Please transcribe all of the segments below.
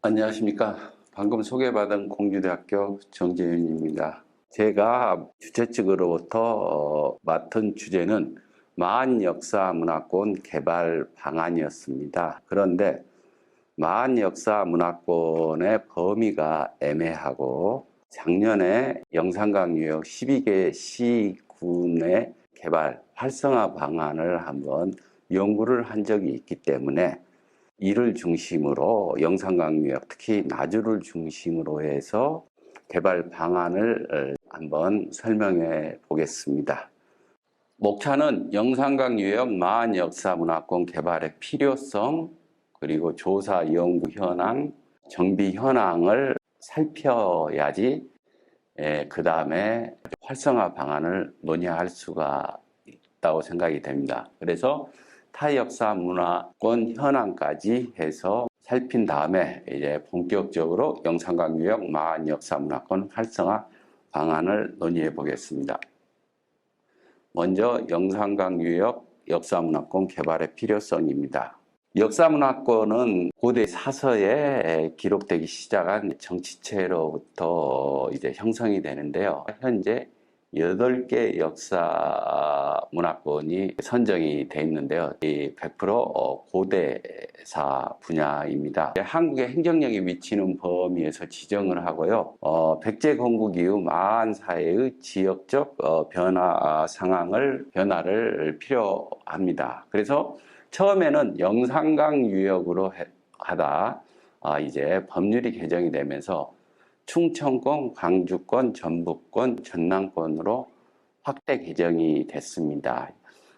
안녕하십니까. 방금 소개받은 공주대학교 정재윤입니다. 제가 주최 측으로부터 맡은 주제는 마한역사문화권 개발 방안이었습니다. 그런데 마한역사문화권의 범위가 애매하고 작년에 영산강유역 12개 시군의 개발 활성화 방안을 한번 연구를 한 적이 있기 때문에 이를 중심으로 영산강유역, 특히 나주를 중심으로 해서 개발 방안을 한번 설명해 보겠습니다. 목차는 영산강유역 마한역사문화권 개발의 필요성, 그리고 조사, 연구 현황, 정비 현황을 살펴야지 그 다음에 활성화 방안을 논의할 수가 있다고 생각이 됩니다. 그래서 타역사 문화권 현황까지 해서 살핀 다음에 이제 본격적으로 영산강유역 마한역사문화권 활성화 방안을 논의해 보겠습니다. 먼저 영산강유역 역사문화권 개발의 필요성입니다. 역사문화권은 고대 사서에 기록되기 시작한 정치체로부터 이제 형성이 되는데요. 현재 8개 역사 문화권이 선정이 되어 있는데요. 100% 고대사 분야입니다. 한국의 행정력이 미치는 범위에서 지정을 하고요. 백제 건국 이후 마한 사회의 지역적 변화 변화를 필요합니다. 그래서 처음에는 영산강 유역으로 하다 이제 법률이 개정이 되면서 충청권, 광주권, 전북권, 전남권으로 확대 개정이 됐습니다.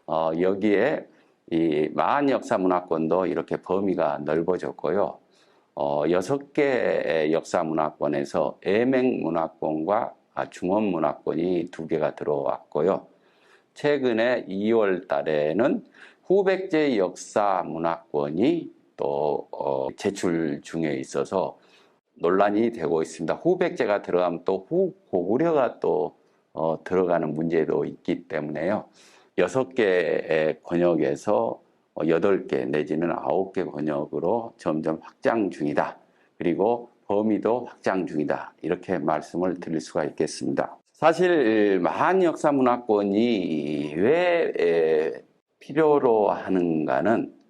여기에 이 마한역사문화권도 이렇게 범위가 넓어졌고요. 6개 역사문화권에서 애맹문화권과 중원문화권이 2개가 들어왔고요. 최근에 2월 달에는 후백제 역사문화권이 또 제출 중에 있어서 논란이 되고 있습니다. 후백제가 들어가면 또 후고구려가 또 들어가는 문제도 있기 때문에요. 6개 권역에서 8개 내지는 9개 권역으로 점점 확장 중이다. 그리고 범위도 확장 중이다. 이렇게 말씀을 드릴 수가 있겠습니다. 사실 마한역사문화권이 왜 필요로 하는가는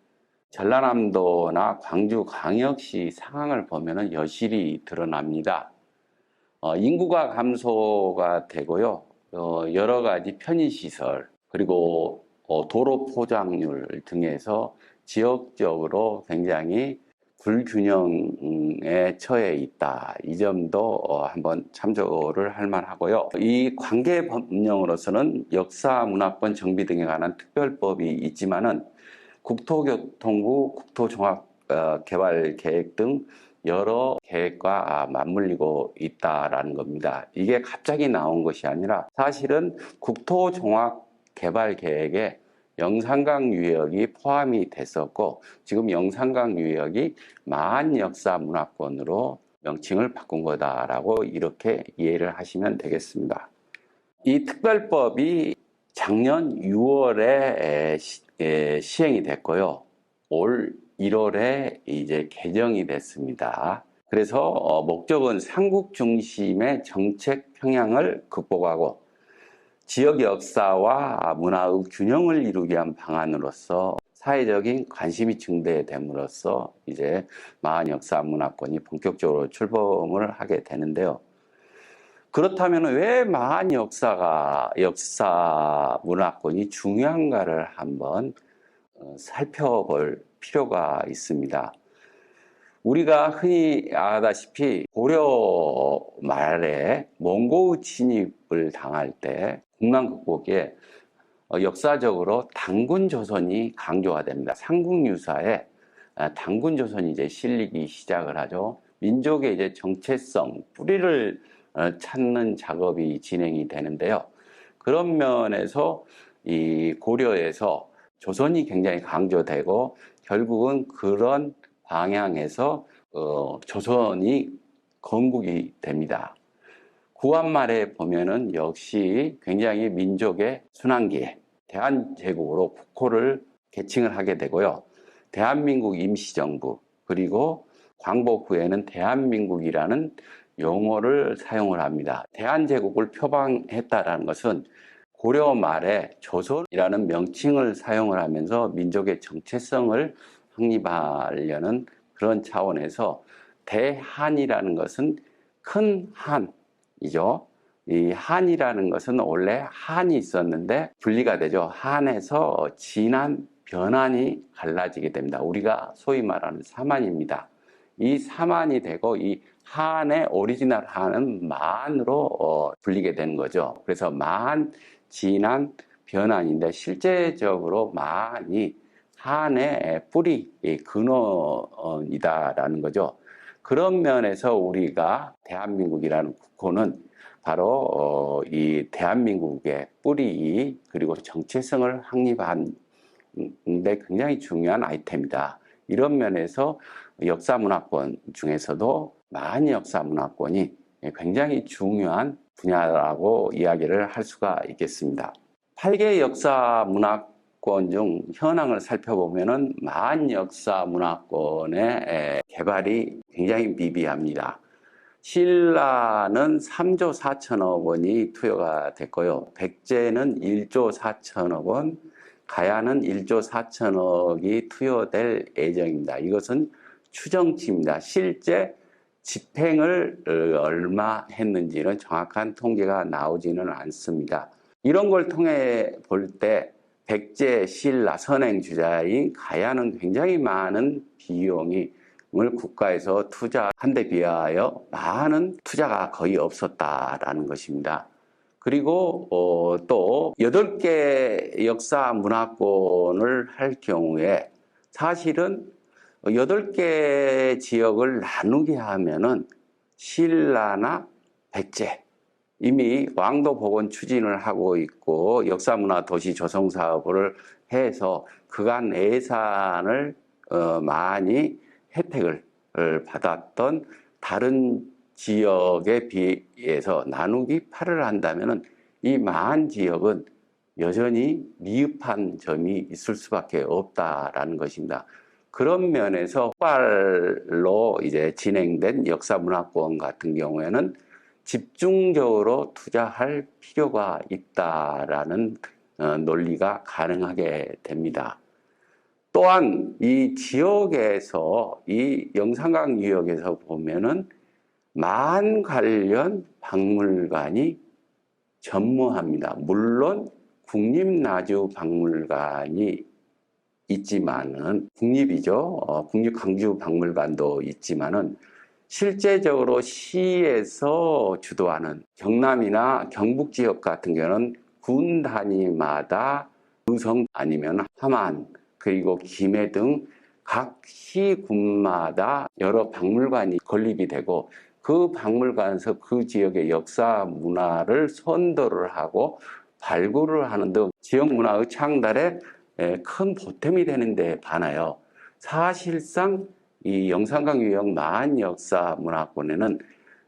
전라남도나 광주광역시 상황을 보면 여실히 드러납니다. 인구가 감소가 되고요. 여러 가지 편의시설, 그리고 도로 포장률 등에서 지역적으로 굉장히 불균형에 처해 있다. 이 점도 한번 참조를 할 만하고요. 이 관계 법령으로서는 역사문화권 정비 등에 관한 특별법이 있지만은 국토교통부 국토종합개발계획 등 여러 계획과 맞물리고 있다라는 겁니다. 이게 갑자기 나온 것이 아니라 사실은 국토종합개발계획에 영산강 유역이 포함이 됐었고 지금 영산강 유역이 마한역사문화권으로 명칭을 바꾼 거다라고 이렇게 이해를 하시면 되겠습니다. 이 특별법이 작년 6월에 시행이 됐고요. 올 1월에 이제 개정이 됐습니다. 그래서 목적은 삼국 중심의 정책 평양을 극복하고 지역 역사와 문화의 균형을 이루기 위한 방안으로서 사회적인 관심이 증대됨으로써 이제 마한역사문화권이 본격적으로 출범을 하게 되는데요. 그렇다면 왜 마한역사 문화권이 중요한가를 한번 살펴볼 필요가 있습니다. 우리가 흔히 아다시피 고려 말에 몽고의 침입을 당할 때 국난 극복에 역사적으로 단군 조선이 강조가 됩니다. 삼국유사에 단군 조선이 이제 실리기 시작을 하죠. 민족의 이제 정체성, 뿌리를 찾는 작업이 진행이 되는데요. 그런 면에서 이 고려에서 조선이 굉장히 강조되고 결국은 그런 방향에서 조선이 건국이 됩니다. 구한말에 보면은 역시 굉장히 민족의 순환기에 대한제국으로 국호를 개칭을 하게 되고요. 대한민국 임시정부 그리고 광복 후에는 대한민국이라는 용어를 사용을 합니다. 대한제국을 표방했다라는 것은 고려 말에 조선이라는 명칭을 사용을 하면서 민족의 정체성을 확립하려는 그런 차원에서 대한이라는 것은 큰 한이죠. 이 한이라는 것은 원래 한이 있었는데 분리가 되죠. 한에서 진한, 변한이 갈라지게 됩니다. 우리가 소위 말하는 사만입니다. 이 사만이 되고 이 한의 오리지널 한은 만으로 불리게 되는 거죠. 그래서 만, 진한, 변한인데 실제적으로 만이 한의 뿌리, 근원이다라는 거죠. 그런 면에서 우리가 대한민국이라는 국호는 바로 이 대한민국의 뿌리 그리고 정체성을 확립한 데 굉장히 중요한 아이템이다. 이런 면에서 역사문화권 중에서도 만역사문화권이 굉장히 중요한 분야라고 이야기를 할 수가 있겠습니다. 8개 역사문화권 중 현황을 살펴보면 만역사문화권의 개발이 굉장히 미비합니다. 신라는 3조 4천억 원이 투여가 됐고요. 백제는 1조 4천억 원, 가야는 1조 4천억이 투여될 예정입니다. 이것은 추정치입니다. 실제 집행을 얼마 했는지는 정확한 통계가 나오지는 않습니다. 이런 걸 통해 볼 때 백제, 신라, 선행주자인 가야는 굉장히 많은 비용을 국가에서 투자한 데 비하여 많은 투자가 거의 없었다라는 것입니다. 그리고 또 8개 역사 문화권을 할 경우에 사실은 8개 지역을 나누게 하면은 신라나 백제 이미 왕도 복원 추진을 하고 있고 역사문화 도시 조성 사업을 해서 그간 예산을 많이 혜택을 받았던 다른 지역에 비해서 나누기 8을 한다면 이 만 지역은 여전히 미흡한 점이 있을 수밖에 없다라는 것입니다. 그런 면에서 폭발로 이제 진행된 역사문화권 같은 경우에는 집중적으로 투자할 필요가 있다라는 논리가 가능하게 됩니다. 또한 이 지역에서 이 영산강 유역에서 보면은 만 관련 박물관이 전무합니다. 물론 국립나주박물관이 있지만은 국립이죠. 국립광주박물관도 있지만은 실제적으로 시에서 주도하는 경남이나 경북 지역 같은 경우는 군 단위마다 의성 아니면 함안 그리고 김해 등 각 시군마다 여러 박물관이 건립이 되고 그 박물관에서 그 지역의 역사 문화를 선도를 하고 발굴을 하는 등 지역 문화의 창달에 큰 보탬이 되는 데 반하여 사실상 이 영산강 유역 만역사문화권에는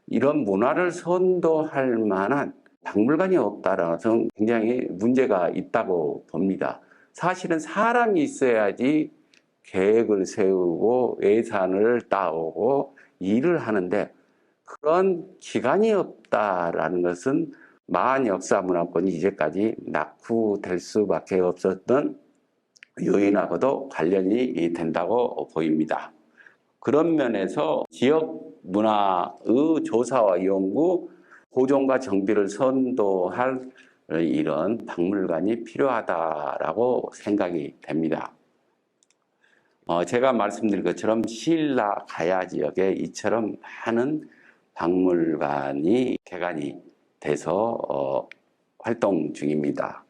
이런 문화를 선도할 만한 박물관이 없다라는 것은 굉장히 문제가 있다고 봅니다. 사실은 사람이 있어야지 계획을 세우고 예산을 따오고 일을 하는데 그런 기간이 없다라는 것은 만역사문화권이 이제까지 낙후될 수밖에 없었던 요인하고도 관련이 된다고 보입니다. 그런 면에서 지역 문화의 조사와 연구, 보존과 정비를 선도할 이런 박물관이 필요하다라고 생각이 됩니다. 제가 말씀드린 것처럼 신라 가야 지역에 이처럼 많은 박물관이 개관이 돼서 활동 중입니다.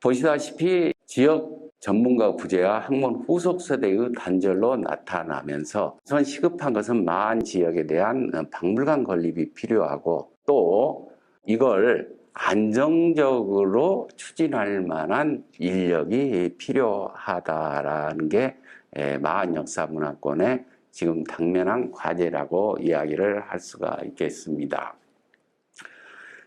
보시다시피 지역 전문가 부재와 학문 후속 세대의 단절로 나타나면서 우선 시급한 것은 만 지역에 대한 박물관 건립이 필요하고 또 이걸 안정적으로 추진할 만한 인력이 필요하다라는 게 만역사문화권의 지금 당면한 과제라고 이야기를 할 수가 있겠습니다.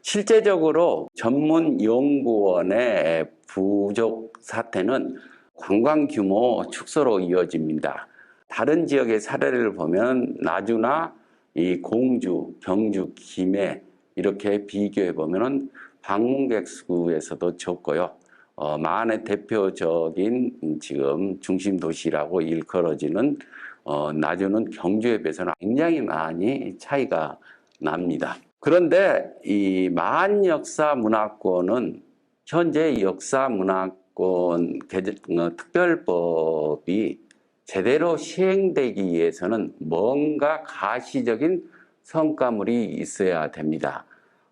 실제적으로 전문 연구원의 부족 사태는 관광 규모 축소로 이어집니다. 다른 지역의 사례를 보면 나주나 이 공주, 경주, 김해 이렇게 비교해 보면은 방문객 수에서도 적고요. 마한의 대표적인 지금 중심 도시라고 일컬어지는 나주는 경주에 비해서는 굉장히 많이 차이가 납니다. 그런데 이 마한 역사 문화권은 현재 역사 문화권 특별법이 제대로 시행되기 위해서는 뭔가 가시적인 성과물이 있어야 됩니다.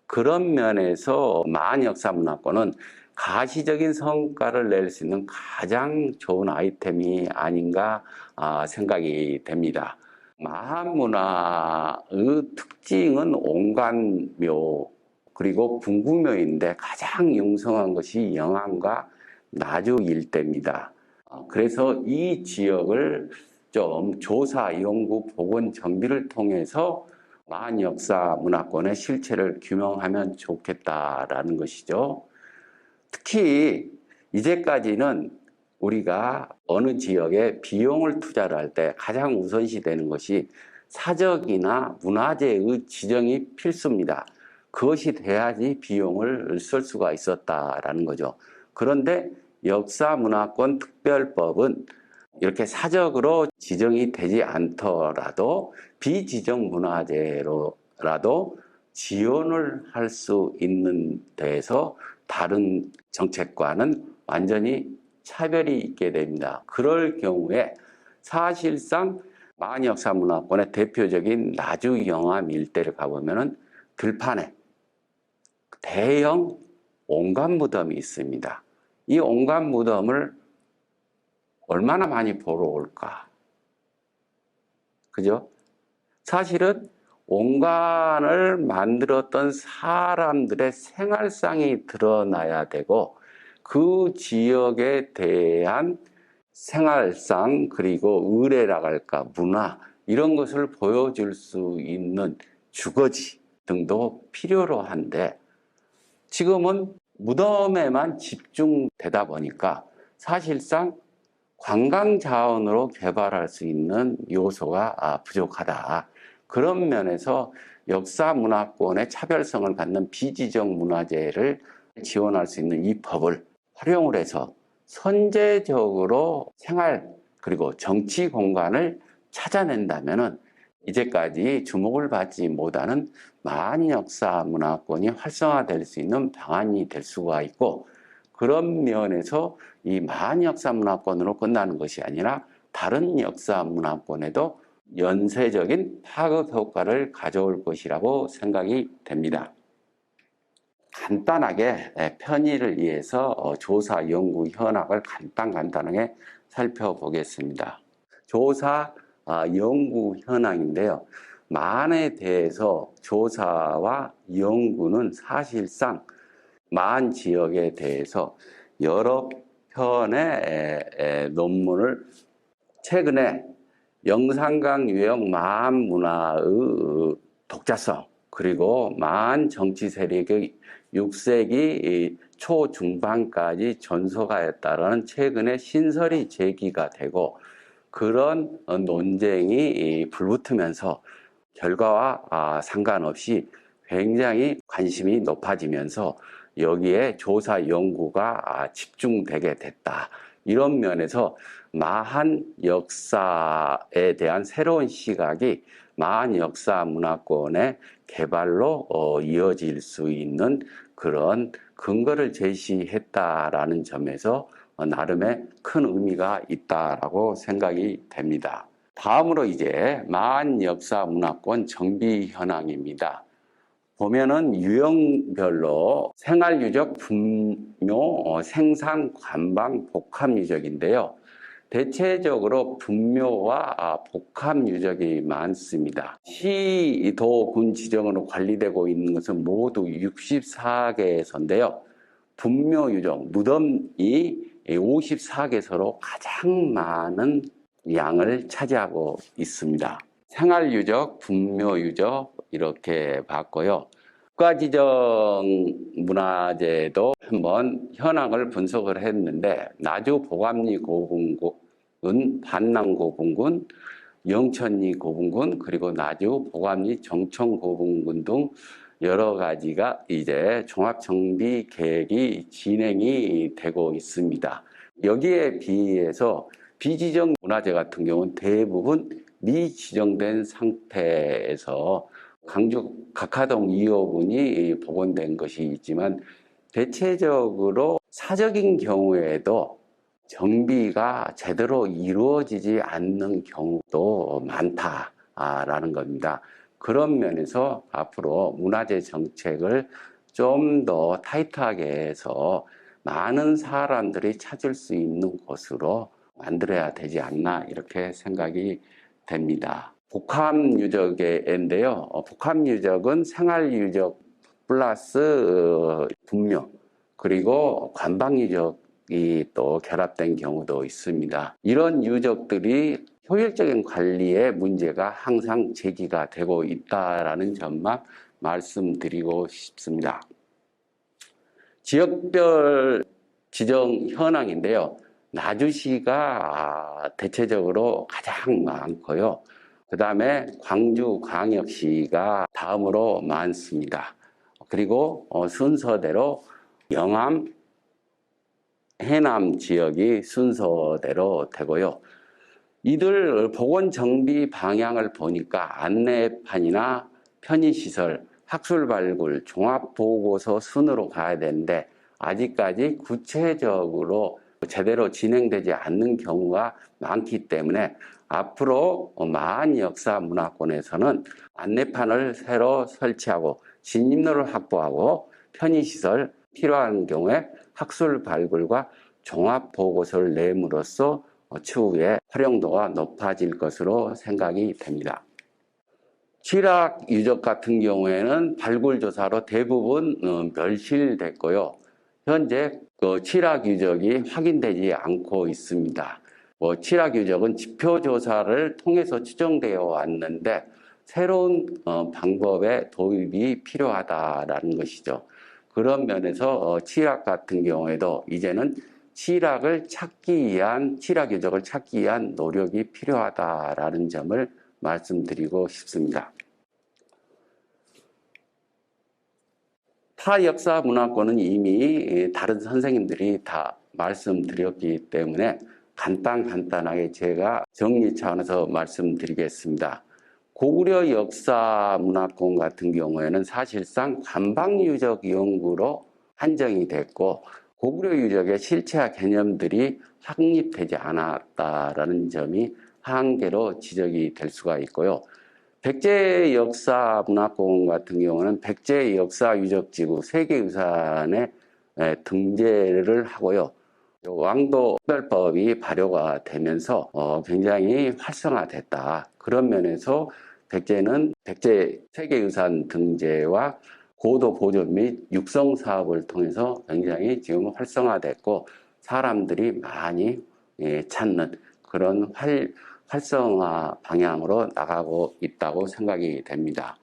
그런 면에서 마한 역사 문화권은 가시적인 성과를 낼 수 있는 가장 좋은 아이템이 아닌가 생각이 됩니다. 마한 문화의 특징은 온관묘 그리고 궁구묘인데 가장 융성한 것이 영암과 나주 일대입니다. 그래서 이 지역을 좀 조사, 연구, 복원, 정비를 통해서 마한 역사 문화권의 실체를 규명하면 좋겠다라는 것이죠. 특히 이제까지는 우리가 어느 지역에 비용을 투자를 할 때 가장 우선시 되는 것이 사적이나 문화재의 지정이 필수입니다. 그것이 돼야지 비용을 쓸 수가 있었다라는 거죠. 그런데 역사문화권 특별법은 이렇게 사적으로 지정이 되지 않더라도 비지정 문화재로라도 지원을 할 수 있는 데에서 다른 정책과는 완전히 차별이 있게 됩니다. 그럴 경우에 사실상 마한 역사문화권의 대표적인 나주 영암 일대를 가보면은 들판에 대형 온감 무덤이 있습니다. 이 온감 무덤을 얼마나 많이 보러 올까? 그죠? 사실은 온관을 만들었던 사람들의 생활상이 드러나야 되고 그 지역에 대한 생활상 그리고 의례라고 할까 문화 이런 것을 보여줄 수 있는 주거지 등도 필요로 한데 지금은 무덤에만 집중되다 보니까 사실상 관광 자원으로 개발할 수 있는 요소가 부족하다. 그런 면에서 역사 문화권의 차별성을 갖는 비지정 문화재를 지원할 수 있는 이 법을 활용을 해서 선제적으로 생활 그리고 정치 공간을 찾아낸다면은 이제까지 주목을 받지 못하는 마한 역사 문화권이 활성화될 수 있는 방안이 될 수가 있고 그런 면에서 이 마한 역사 문화권으로 끝나는 것이 아니라 다른 역사 문화권에도 연쇄적인 파급 효과를 가져올 것이라고 생각이 됩니다. 간단하게 편의를 위해서 조사 연구 현황을 간단하게 살펴보겠습니다. 조사 연구 현황인데요. 마한에 대해서 조사와 연구는 사실상 마한 지역에 대해서 여러 편의 논문을 최근에 영산강 유역 마한 문화의 독자성 그리고 마한 정치 세력의 6세기 초중반까지 전소가였다라는 최근에 신설이 제기가 되고 그런 논쟁이 불붙으면서 결과와 상관없이 굉장히 관심이 높아지면서 여기에 조사 연구가 집중되게 됐다. 이런 면에서 마한 역사에 대한 새로운 시각이 마한 역사 문화권의 개발로 이어질 수 있는 그런 근거를 제시했다라는 점에서 나름의 큰 의미가 있다라고 생각이 됩니다. 다음으로 이제 마한 역사 문화권 정비 현황입니다. 보면은 유형별로 생활유적, 분묘, 생산, 관방, 복합유적인데요. 대체적으로 분묘와 복합유적이 많습니다. 시, 도, 군 지정으로 관리되고 있는 것은 모두 64개소인데요. 분묘유적, 무덤이 54개소로 가장 많은 양을 차지하고 있습니다. 생활유적, 분묘유적 이렇게 봤고요. 국가지정 문화재도 한번 현황을 분석을 했는데 나주 보감리 고분고 반남 고분군, 영천리 고분군, 그리고 나주, 보감리, 정천 고분군 등 여러 가지가 이제 종합정비 계획이 진행이 되고 있습니다. 여기에 비해서 비지정 문화재 같은 경우는 대부분 미지정된 상태에서 강주 각하동 2호분이 복원된 것이 있지만 대체적으로 사적인 경우에도 정비가 제대로 이루어지지 않는 경우도 많다라는 겁니다. 그런 면에서 앞으로 문화재 정책을 좀 더 타이트하게 해서 많은 사람들이 찾을 수 있는 곳으로 만들어야 되지 않나 이렇게 생각이 됩니다. 복합유적인데요. 복합유적은 생활유적 플러스 분묘 그리고 관방유적이 또 결합된 경우도 있습니다. 이런 유적들이 효율적인 관리에 문제가 항상 제기가 되고 있다는 점만 말씀드리고 싶습니다. 지역별 지정 현황인데요. 나주시가 대체적으로 가장 많고요. 그 다음에 광주광역시가 다음으로 많습니다. 그리고 순서대로 영암, 해남 지역이 순서대로 되고요. 이들 보건 정비 방향을 보니까 안내판이나 편의시설, 학술 발굴, 종합보고서 순으로 가야 되는데 아직까지 구체적으로 제대로 진행되지 않는 경우가 많기 때문에 앞으로 마한역사문화권에서는 안내판을 새로 설치하고 진입로를 확보하고 편의시설 필요한 경우에 학술 발굴과 종합보고서를 내므로써 추후에 활용도가 높아질 것으로 생각이 됩니다. 취락 유적 같은 경우에는 발굴조사로 대부분 멸실됐고요. 현재 취락 유적이 확인되지 않고 있습니다. 취락 유적은 지표조사를 통해서 추정되어 왔는데 새로운 방법의 도입이 필요하다라는 것이죠. 그런 면에서 취락 같은 경우에도 이제는 취락 유적을 찾기 위한 노력이 필요하다라는 점을 말씀드리고 싶습니다. 타 역사 문화권은 이미 다른 선생님들이 다 말씀드렸기 때문에 간단하게 제가 정리 차원에서 말씀드리겠습니다. 고구려 역사 문화권 같은 경우에는 사실상 관방유적 연구로 한정이 됐고 고구려 유적의 실체와 개념들이 확립되지 않았다라는 점이 한계로 지적이 될 수가 있고요. 백제역사문화공원 같은 경우는 백제역사유적지구 세계유산에 등재를 하고요. 왕도 특별법이 발효가 되면서 굉장히 활성화됐다. 그런 면에서 백제는 백제 세계유산 등재와 고도 보존 및 육성 사업을 통해서 굉장히 지금 활성화됐고 사람들이 많이 찾는 그런 활성화 방향으로 나가고 있다고 생각이 됩니다.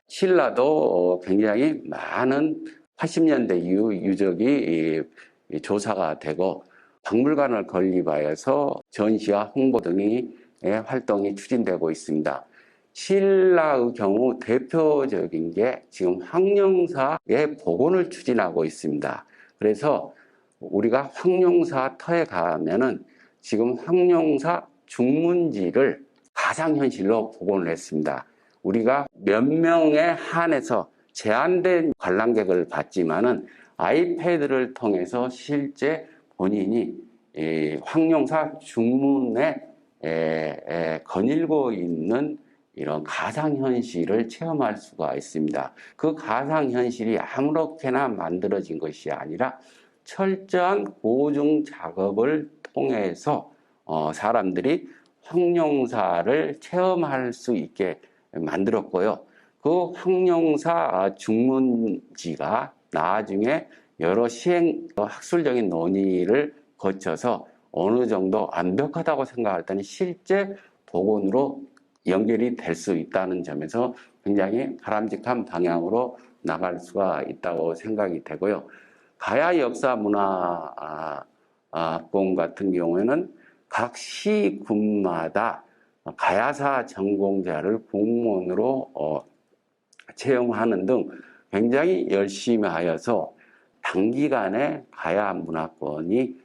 신라도 굉장히 많은 80년대 이후 유적이 조사가 되고 박물관을 건립하여서 전시와 홍보 등의 활동이 추진되고 있습니다. 신라의 경우 대표적인 게 지금 황룡사의 복원을 추진하고 있습니다. 그래서 우리가 황룡사 터에 가면은 지금 황룡사 중문지를 가상현실로 복원을 했습니다. 우리가 몇 명에 한해서 제한된 관람객을 받지만은 아이패드를 통해서 실제 본인이 황룡사 중문에 거닐고 있는 이런 가상현실을 체험할 수가 있습니다. 그 가상현실이 아무렇게나 만들어진 것이 아니라 철저한 고증 작업을 통해서 사람들이 황룡사를 체험할 수 있게 만들었고요. 그 황룡사 중문지가 나중에 여러 학술적인 논의를 거쳐서 어느 정도 완벽하다고 생각했더니 실제 복원으로 연결이 될 수 있다는 점에서 굉장히 바람직한 방향으로 나갈 수가 있다고 생각이 되고요. 가야 역사문화학원 같은 경우에는 각 시군마다 가야사 전공자를 공무원으로 채용하는 등 굉장히 열심히 하여서 단기간에 가야 문화권이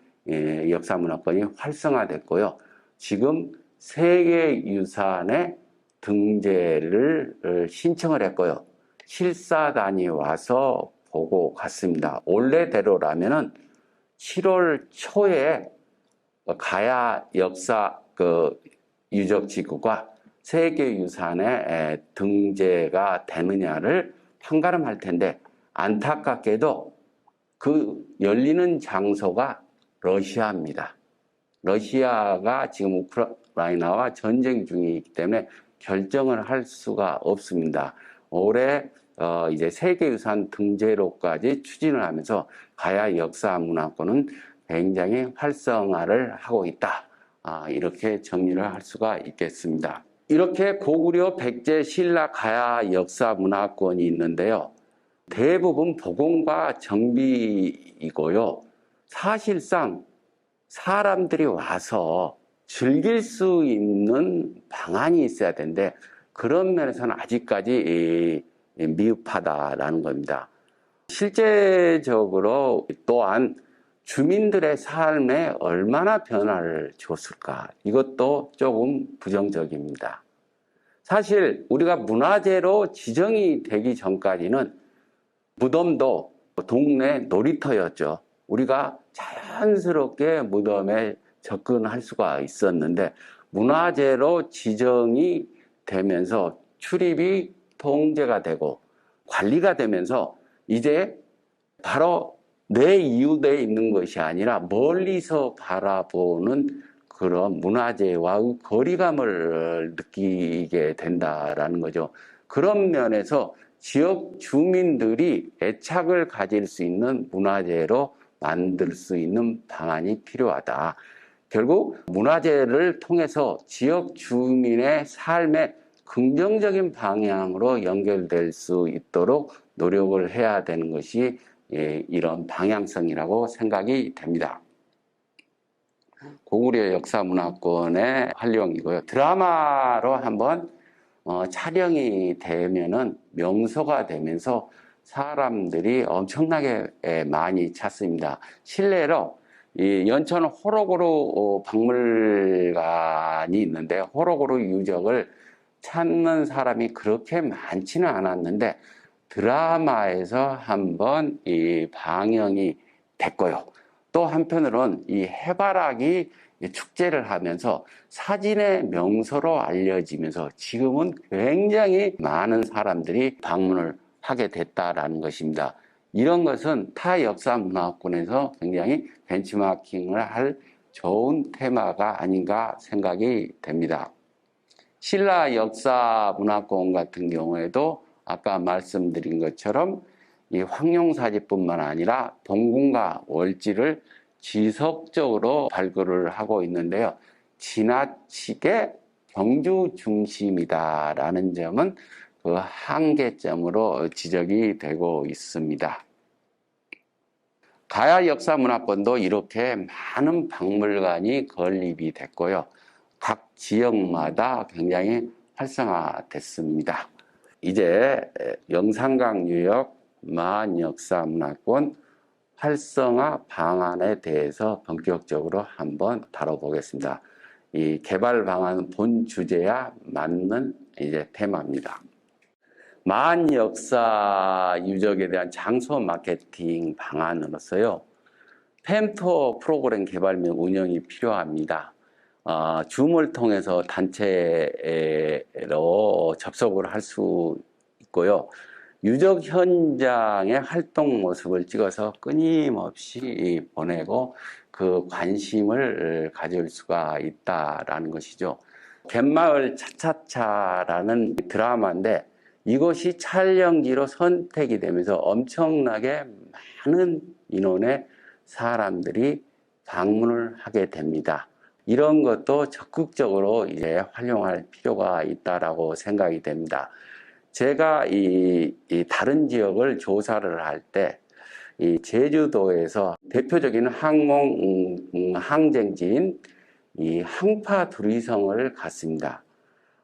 역사 문화권이 활성화됐고요. 지금 세계유산에 등재를 신청을 했고요. 실사단이 와서 보고 갔습니다. 원래대로라면은 7월 초에 가야 역사 유적지구가 세계유산에 등재가 되느냐를 판가름할 텐데, 안타깝게도 그 열리는 장소가 러시아입니다. 러시아가 지금 우크라이나와 전쟁 중이기 때문에 결정을 할 수가 없습니다. 올해 이제 세계유산 등재로까지 추진을 하면서 가야 역사문화권은 굉장히 활성화를 하고 있다. 이렇게 정리를 할 수가 있겠습니다. 이렇게 고구려, 백제, 신라, 가야 역사문화권이 있는데요. 대부분 복원과 정비이고요. 사실상 사람들이 와서 즐길 수 있는 방안이 있어야 되는데, 그런 면에서는 아직까지 미흡하다라는 겁니다. 실제적으로 또한 주민들의 삶에 얼마나 변화를 줬을까, 이것도 조금 부정적입니다. 사실 우리가 문화재로 지정이 되기 전까지는 무덤도 동네 놀이터였죠. 우리가 자연스럽게 무덤에 접근할 수가 있었는데, 문화재로 지정이 되면서 출입이 통제가 되고 관리가 되면서 이제 바로 내 이웃에 있는 것이 아니라 멀리서 바라보는 그런 문화재와의 거리감을 느끼게 된다라는 거죠. 그런 면에서 지역 주민들이 애착을 가질 수 있는 문화재로 만들 수 있는 방안이 필요하다. 결국 문화재를 통해서 지역 주민의 삶에 긍정적인 방향으로 연결될 수 있도록 노력을 해야 되는 것이 이런 방향성이라고 생각이 됩니다. 고구려 역사문화권의 활용이고요. 드라마로 한번 촬영이 되면은 명소가 되면서 사람들이 엄청나게 많이 찾습니다. 실례로 이 연천 호로고루 박물관이 있는데, 호로고루 유적을 찾는 사람이 그렇게 많지는 않았는데 드라마에서 한번 이 방영이 됐고요. 또 한편으로는 이 해바라기 축제를 하면서 사진의 명소로 알려지면서 지금은 굉장히 많은 사람들이 방문을 하게 됐다라는 것입니다. 이런 것은 타 역사문화권에서 굉장히 벤치마킹을 할 좋은 테마가 아닌가 생각이 됩니다. 신라 역사문화권 같은 경우에도 아까 말씀드린 것처럼 이 황룡사지뿐만 아니라 동궁과 월지를 지속적으로 발굴을 하고 있는데요. 지나치게 경주 중심이다라는 점은 그 한계점으로 지적이 되고 있습니다. 가야 역사문화권도 이렇게 많은 박물관이 건립이 됐고요. 각 지역마다 굉장히 활성화됐습니다. 이제 영산강 유역 마한역사문화권 활성화 방안에 대해서 본격적으로 한번 다뤄보겠습니다. 이 개발 방안 본 주제와 맞는 이제 테마입니다. 마한역사 유적에 대한 장소 마케팅 방안으로서요, 팸투어 프로그램 개발 및 운영이 필요합니다. 줌을 통해서 단체로 접속을 할 수 있고요. 유적 현장의 활동 모습을 찍어서 끊임없이 보내고 그 관심을 가질 수가 있다라는 것이죠. 갯마을 차차차라는 드라마인데, 이것이 촬영지로 선택이 되면서 엄청나게 많은 인원의 사람들이 방문을 하게 됩니다. 이런 것도 적극적으로 이제 활용할 필요가 있다라고 생각이 됩니다. 제가 이 다른 지역을 조사를 할 때 이 제주도에서 대표적인 항쟁지인 이 항파 두리성을 갔습니다.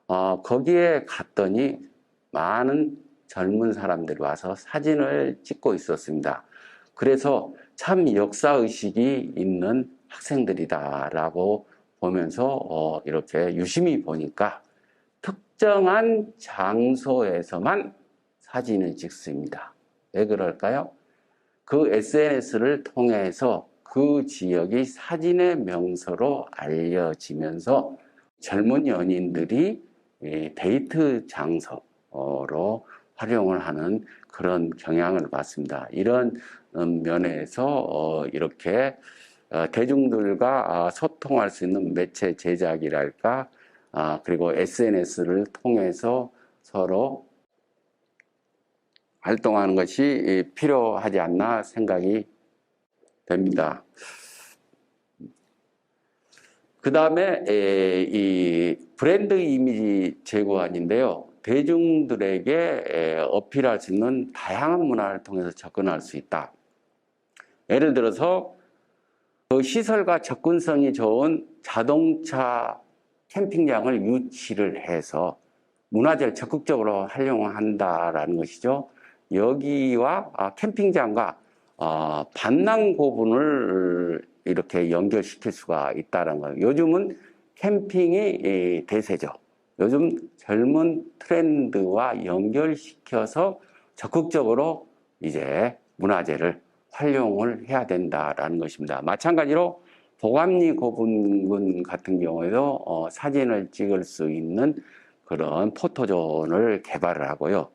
거기에 갔더니 많은 젊은 사람들이 와서 사진을 찍고 있었습니다. 그래서 참 역사의식이 있는 학생들이다라고 보면서 이렇게 유심히 보니까 특정한 장소에서만 사진을 찍습니다. 왜 그럴까요? 그 SNS를 통해서 그 지역이 사진의 명소로 알려지면서 젊은 연인들이 데이트 장소로 활용을 하는 그런 경향을 봤습니다. 이런 면에서 이렇게 대중들과 소통할 수 있는 매체 제작이랄까, 그리고 SNS를 통해서 서로 활동하는 것이 필요하지 않나 생각이 됩니다. 그 다음에 이 브랜드 이미지 제고안인데요. 대중들에게 어필할 수 있는 다양한 문화를 통해서 접근할 수 있다. 예를 들어서 그 시설과 접근성이 좋은 자동차 캠핑장을 유치를 해서 문화재를 적극적으로 활용한다라는 것이죠. 여기와 캠핑장과 반낭고분을 이렇게 연결시킬 수가 있다는 거예요. 요즘은 캠핑이 대세죠. 요즘 젊은 트렌드와 연결시켜서 적극적으로 이제 문화재를 활용을 해야 된다라는 것입니다. 마찬가지로 도감리 고분군 같은 경우에도 사진을 찍을 수 있는 그런 포토존을 개발을 하고요.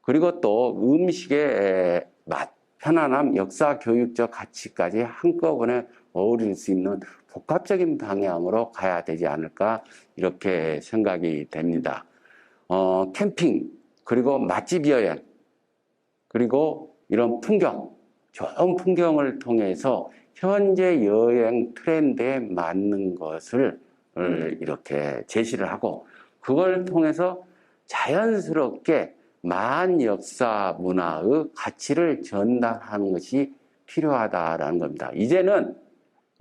그리고 또 음식의 맛, 편안함, 역사, 교육적 가치까지 한꺼번에 어우릴 수 있는 복합적인 방향으로 가야 되지 않을까 이렇게 생각이 됩니다. 캠핑, 그리고 맛집 여행, 그리고 이런 풍경, 좋은 풍경을 통해서 현재 여행 트렌드에 맞는 것을 이렇게 제시를 하고 그걸 통해서 자연스럽게 만 역사 문화의 가치를 전달하는 것이 필요하다라는 겁니다. 이제는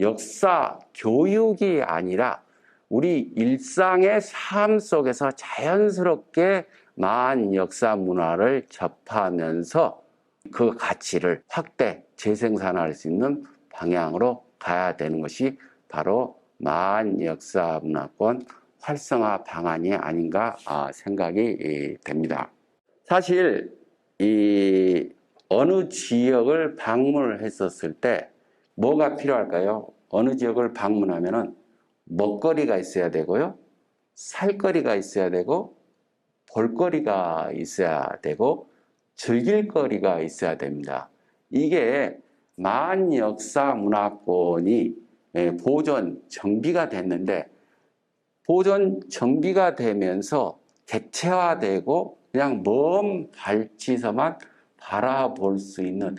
역사 교육이 아니라 우리 일상의 삶 속에서 자연스럽게 만 역사 문화를 접하면서 그 가치를 확대, 재생산할 수 있는 방향으로 가야 되는 것이 바로 만 역사 문화권 활성화 방안이 아닌가 생각이 됩니다. 사실 이 어느 지역을 방문을 했었을 때 뭐가 필요할까요? 어느 지역을 방문하면은 먹거리가 있어야 되고요, 살거리가 있어야 되고, 볼거리가 있어야 되고, 즐길거리가 있어야 됩니다. 이게 만 역사 문화권이 보존 정비가 됐는데 보존 정비가 되면서 객체화되고 그냥 먼 발치서만 바라볼 수 있는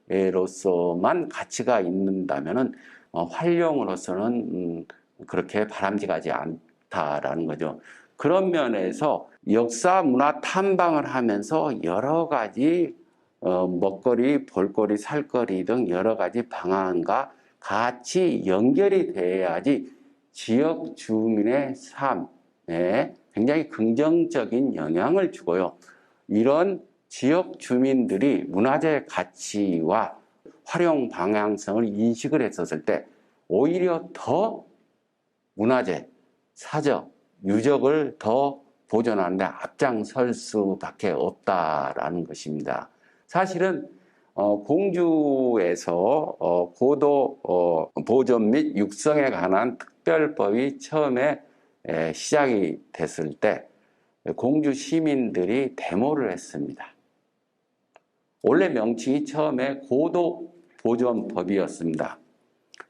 문화재로서만 가치가 있는다면은 활용으로서는 그렇게 바람직하지 않다라는 거죠. 그런 면에서 역사 문화 탐방을 하면서 여러 가지 먹거리, 볼거리, 살거리 등 여러 가지 방안과 같이 연결이 돼야지 지역 주민의 삶에 굉장히 긍정적인 영향을 주고요. 이런 지역 주민들이 문화재 가치와 활용 방향성을 인식을 했었을 때 오히려 더 문화재, 사적, 유적을 더 보존하는 데 앞장설 수밖에 없다라는 것입니다. 사실은 공주에서 고도 보존 및 육성에 관한 특별법이 처음에 시작이 됐을 때 공주 시민들이 데모를 했습니다. 원래 명칭이 처음에 고도보존법이었습니다.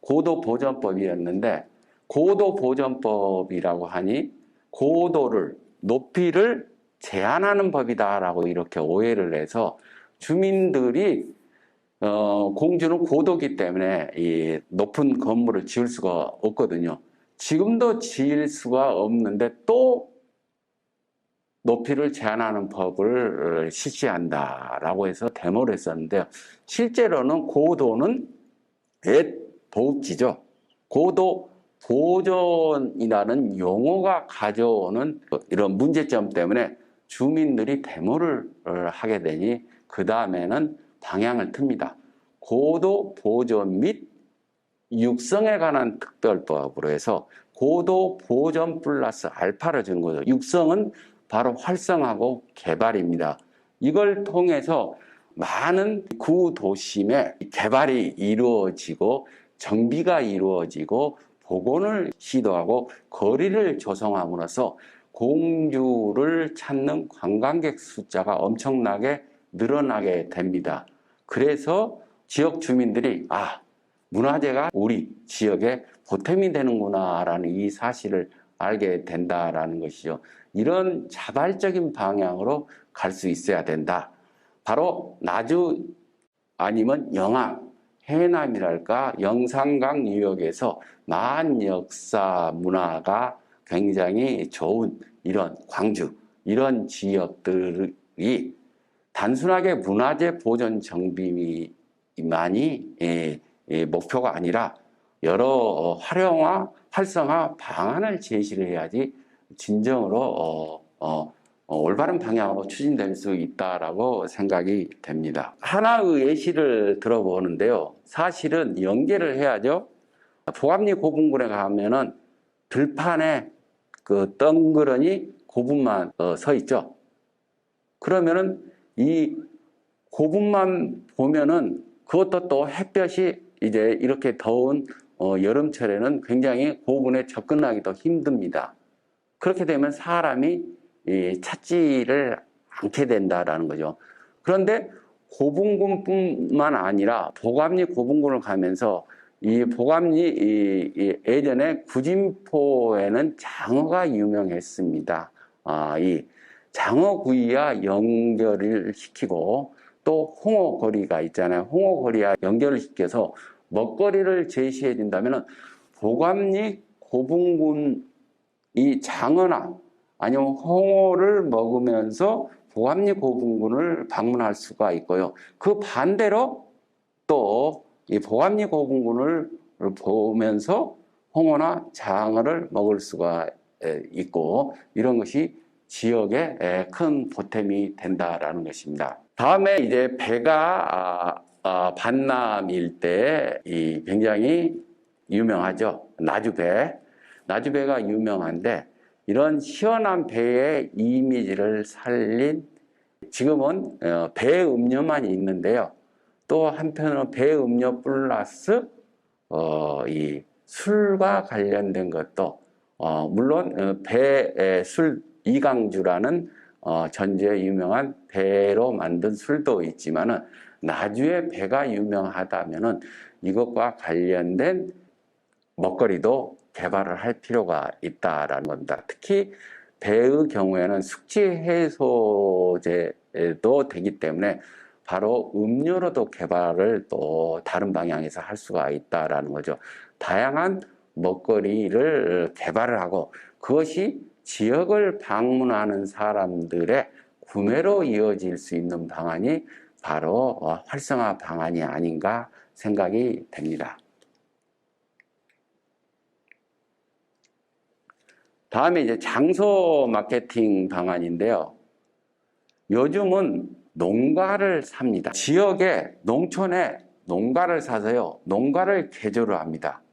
고도보존법이었는데 고도보존법이라고 하니 고도를, 높이를 제한하는 법이다라고 이렇게 오해를 해서 주민들이 공주는 고도기 때문에 이 높은 건물을 지을 수가 없거든요. 지금도 지을 수가 없는데 또 높이를 제한하는 법을 실시한다라고 해서 데모를 했었는데요. 실제로는 고도는 옛 보급지죠. 고도 보존이라는 용어가 가져오는 이런 문제점 때문에 주민들이 데모를 하게 되니 그 다음에는 방향을 틉니다. 고도 보존 및 육성에 관한 특별법으로 해서 고도 보존 플러스 알파를 주는 거죠. 육성은 바로 활성하고 개발입니다. 이걸 통해서 많은 구도심의 개발이 이루어지고 정비가 이루어지고 복원을 시도하고 거리를 조성함으로써 공주를 찾는 관광객 숫자가 엄청나게 늘어나게 됩니다. 그래서 지역 주민들이 문화재가 우리 지역에 보탬이 되는구나라는 이 사실을 알게 된다라는 것이죠. 이런 자발적인 방향으로 갈 수 있어야 된다. 바로 나주 아니면 영암, 해남이랄까 영산강 유역에서 만역사 문화가 굉장히 좋은 이런 광주, 이런 지역들이 단순하게 문화재 보존 정비만이 목표가 아니라 여러 활용화, 활성화 방안을 제시를 해야지 진정으로 올바른 방향으로 추진될 수 있다라고 생각이 됩니다. 하나의 예시를 들어보는데요. 사실은 연계를 해야죠. 보감리 고분군에 가면은 들판에 그 덩그러니 고분만 서 있죠. 그러면은 이 고분만 보면은 그것도 또 햇볕이 이제 이렇게 더운 여름철에는 굉장히 고분에 접근하기도 힘듭니다. 그렇게 되면 사람이 찾지를 않게 된다라는 거죠. 그런데 고분군뿐만 아니라 보감리 고분군을 가면서 이 보감리 예전에 구진포에는 장어가 유명했습니다. 이 장어구이와 연결을 시키고 또 홍어거리가 있잖아요. 홍어거리와 연결을 시켜서 먹거리를 제시해 준다면 보감리 고분군이 장어나 아니면 홍어를 먹으면서 보감리 고분군을 방문할 수가 있고요. 그 반대로 또 이 보감리 고분군을 보면서 홍어나 장어를 먹을 수가 있고 이런 것이 지역에 큰 보탬이 된다라는 것입니다. 다음에 이제 배가 반남 일대에 굉장히 유명하죠. 나주배. 나주배가 유명한데 이런 시원한 배의 이미지를 살린 지금은 배 음료만 있는데요. 또 한편으로 배 음료 플러스 이 술과 관련된 것도 물론 배의 술 이강주라는 전주에 유명한 배로 만든 술도 있지만은 나주의 배가 유명하다면은 이것과 관련된 먹거리도 개발을 할 필요가 있다라는 겁니다. 특히 배의 경우에는 숙취 해소제도 되기 때문에 바로 음료로도 개발을 또 다른 방향에서 할 수가 있다라는 거죠. 다양한 먹거리를 개발을 하고 그것이 지역을 방문하는 사람들의 구매로 이어질 수 있는 방안이 바로 활성화 방안이 아닌가 생각이 됩니다. 다음에 이제 장소 마케팅 방안인데요. 요즘은 농가를 삽니다. 지역에 농촌에 농가를 사서요. 농가를 개조를 합니다.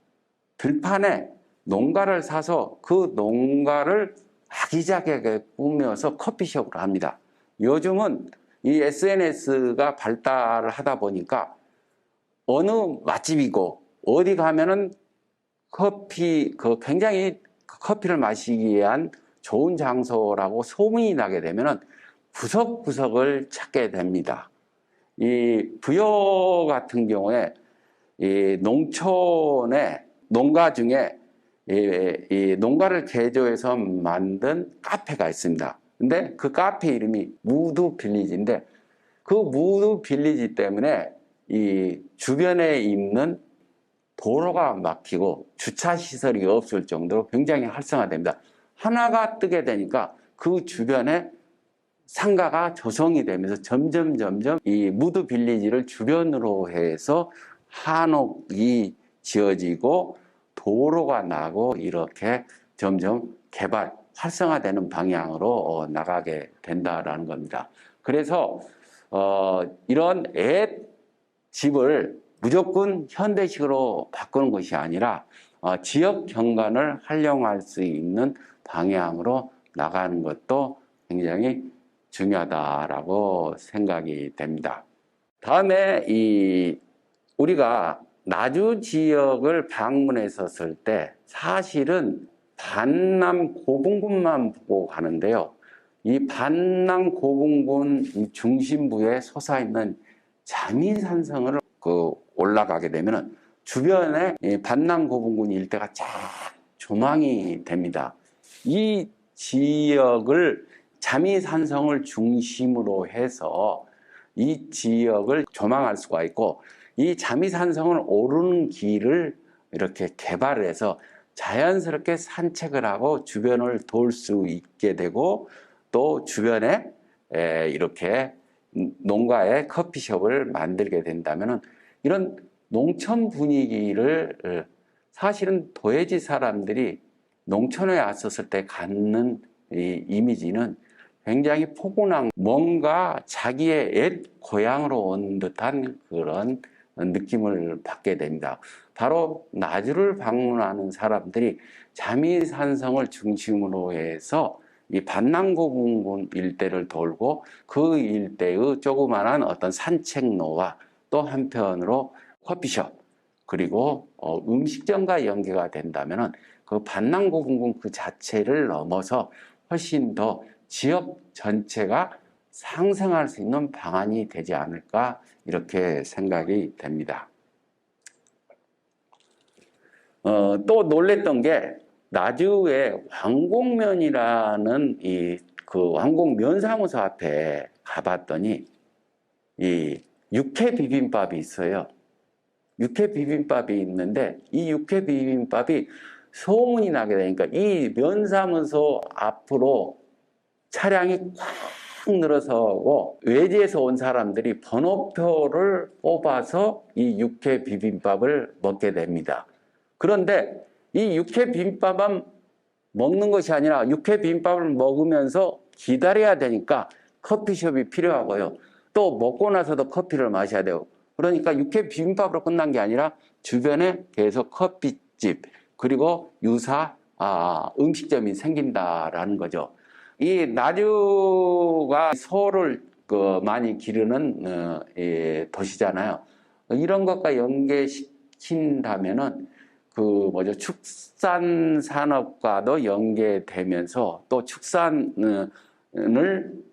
들판에 농가를 사서 그 농가를 아기자기하게 꾸며서 커피숍으로 합니다. 요즘은 이 SNS가 발달을 하다 보니까 어느 맛집이고 어디 가면은 굉장히 커피를 마시기 위한 좋은 장소라고 소문이 나게 되면은 구석구석을 찾게 됩니다. 이 부여 같은 경우에 이 농촌의 농가 중에 이 농가를 개조해서 만든 카페가 있습니다. 근데 그 카페 이름이 무드 빌리지인데 그 무드 빌리지 때문에 이 주변에 있는 도로가 막히고 주차 시설이 없을 정도로 굉장히 활성화됩니다. 하나가 뜨게 되니까 그 주변에 상가가 조성이 되면서 점점 이 무드 빌리지를 주변으로 해서 한옥이 지어지고 도로가 나고 이렇게 점점 개발, 활성화되는 방향으로 나가게 된다라는 겁니다. 그래서 이런 집을 무조건 현대식으로 바꾸는 것이 아니라 지역 경관을 활용할 수 있는 방향으로 나가는 것도 굉장히 중요하다라고 생각이 됩니다. 다음에 우리가 나주 지역을 방문했었을 때 사실은 반남 고분군만 보고 가는데요. 이 반남 고분군 중심부에 솟아있는 자미산성을 올라가게 되면 주변에 반남 고분군 일대가 쫙 조망이 됩니다. 이 지역을 자미산성을 중심으로 해서 이 지역을 조망할 수가 있고, 이 자미산성을 오르는 길을 이렇게 개발을 해서 자연스럽게 산책을 하고 주변을 돌 수 있게 되고, 또 주변에 이렇게 농가에 커피숍을 만들게 된다면 이런 농촌 분위기를 사실은 도해지 사람들이 농촌에 왔었을 때 갖는 이 이미지는 굉장히 포근한, 뭔가 자기의 옛 고향으로 온 듯한 그런 느낌을 받게 됩니다. 바로 나주를 방문하는 사람들이 자미산성을 중심으로 해서 이 반남고분군 일대를 돌고 그 일대의 조그마한 어떤 산책로와 또 한편으로 커피숍, 그리고 음식점과 연계가 된다면 그 반남고분군 그 자체를 넘어서 훨씬 더 지역 전체가 상생할 수 있는 방안이 되지 않을까, 이렇게 생각이 됩니다. 또 놀랬던 게 나주의 왕곡면이라는 그 왕곡면사무소 앞에 가봤더니 이 육회 비빔밥이 있어요. 육회 비빔밥이 있는데 이 육회 비빔밥이 소문이 나게 되니까 이 면사무소 앞으로 차량이 꽉 늘어서고 외지에서 온 사람들이 번호표를 뽑아서 이 육회 비빔밥을 먹게 됩니다. 그런데 이 육회 비빔밥만 먹는 것이 아니라 육회 비빔밥을 먹으면서 기다려야 되니까 커피숍이 필요하고요. 또 먹고 나서도 커피를 마셔야 되고, 그러니까 육회 비빔밥으로 끝난 게 아니라 주변에 계속 커피집, 그리고 유사 음식점이 생긴다라는 거죠. 이 나주가 소를 많이 기르는 도시잖아요. 이런 것과 연계시킨다면은 축산 산업과도 연계되면서 또 축산을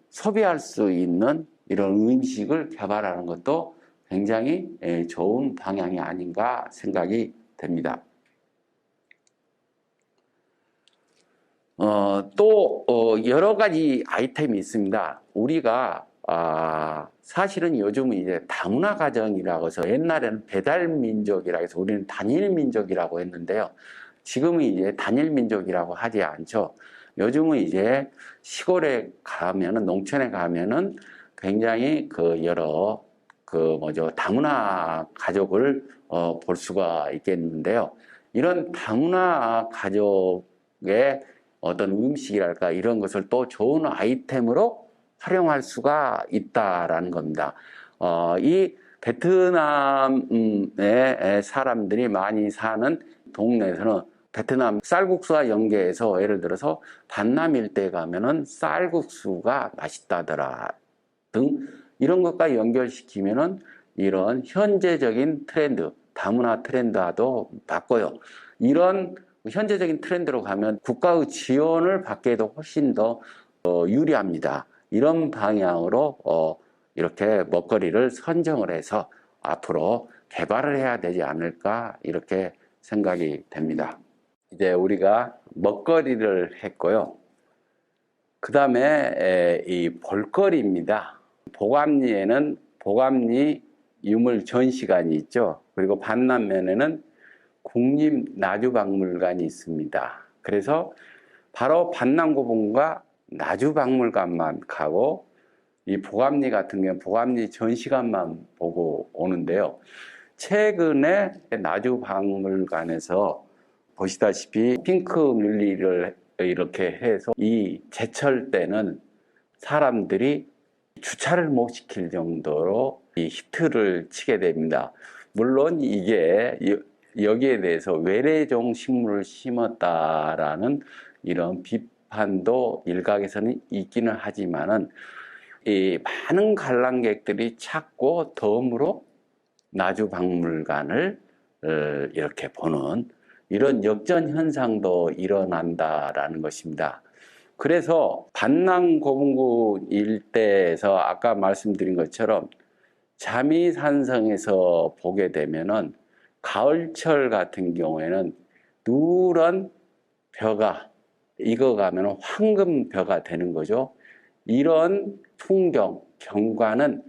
소비할 수 있는 이런 음식을 개발하는 것도 굉장히 좋은 방향이 아닌가 생각이 됩니다. 또 여러 가지 아이템이 있습니다. 우리가 사실은 요즘은 이제 다문화 가정이라고 해서, 옛날에는 배달 민족이라고 해서 우리는 단일 민족이라고 했는데요. 지금은 이제 단일 민족이라고 하지 않죠. 요즘은 이제 시골에 가면은, 농촌에 가면은 굉장히 여러 다문화 가족을 볼 수가 있겠는데요. 이런 다문화 가족의 어떤 음식이랄까 이런 것을 또 좋은 아이템으로 활용할 수가 있다라는 겁니다. 이 베트남의 사람들이 많이 사는 동네에서는 베트남 쌀국수와 연계해서, 예를 들어서 반남 일대에 가면은 쌀국수가 맛있다더라 등 이런 것과 연결시키면은 이런 현재적인 트렌드, 다문화 트렌드와도 맞고요. 이런 현재적인 트렌드로 가면 국가의 지원을 받기에도 훨씬 더 유리합니다. 이런 방향으로 이렇게 먹거리를 선정을 해서 앞으로 개발을 해야 되지 않을까, 이렇게 생각이 됩니다. 이제 우리가 먹거리를 했고요. 그 다음에 이 볼거리입니다. 보감리에는 보감리 유물 전시관이 있죠. 그리고 반남면에는 국립나주박물관이 있습니다. 그래서 바로 반남고분과 나주박물관만 가고, 이 보감리 같은 경우는 보감리 전시관만 보고 오는데요. 최근에 나주박물관에서 보시다시피 핑크 뮬리를 이렇게 해서 이 제철 때는 사람들이 주차를 못 시킬 정도로 이 히트를 치게 됩니다. 물론 이게 여기에 대해서 외래종 식물을 심었다라는 이런 비판도 일각에서는 있기는 하지만은 이 많은 관람객들이 찾고 덤으로 나주박물관을 이렇게 보는 이런 역전 현상도 일어난다라는 것입니다. 그래서 반낭고분군 일대에서 아까 말씀드린 것처럼 자미산성에서 보게 되면은 가을철 같은 경우에는 누런 벼가 익어가면 황금벼가 되는 거죠. 이런 풍경, 경관은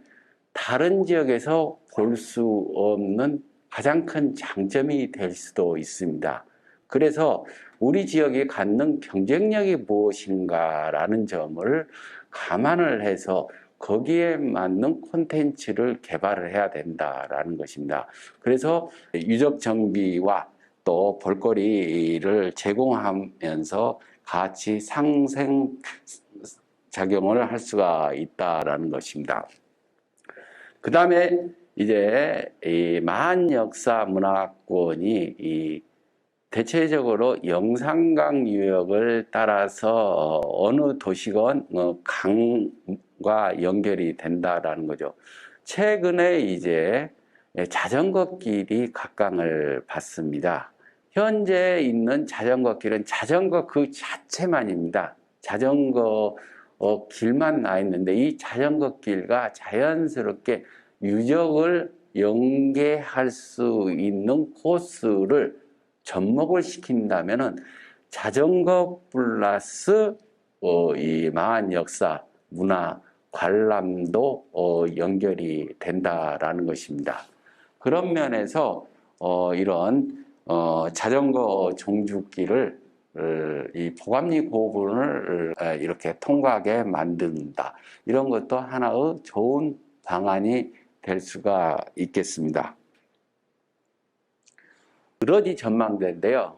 다른 지역에서 볼 수 없는 가장 큰 장점이 될 수도 있습니다. 그래서 우리 지역이 갖는 경쟁력이 무엇인가라는 점을 감안을 해서 거기에 맞는 콘텐츠를 개발을 해야 된다라는 것입니다. 그래서 유적 정비와 또 볼거리를 제공하면서 같이 상생 작용을 할 수가 있다라는 것입니다. 그 다음에 이제 이 마한역사문화권이 이 대체적으로 영산강 유역을 따라서 어느 도시건 강과 연결이 된다라는 거죠. 최근에 이제 자전거 길이 각광을 받습니다. 현재 있는 자전거 길은 자전거 그 자체만입니다. 자전거 길만 나 있는데 이 자전거 길과 자연스럽게 유적을 연계할 수 있는 코스를 접목을 시킨다면은 자전거 플러스 이 마한 역사, 문화, 관람도 연결이 된다라는 것입니다. 그런 면에서 이런 자전거 종주길을 이 보감리 고분을 이렇게 통과하게 만든다. 이런 것도 하나의 좋은 방안이 될 수가 있겠습니다. 느러지 전망대인데요.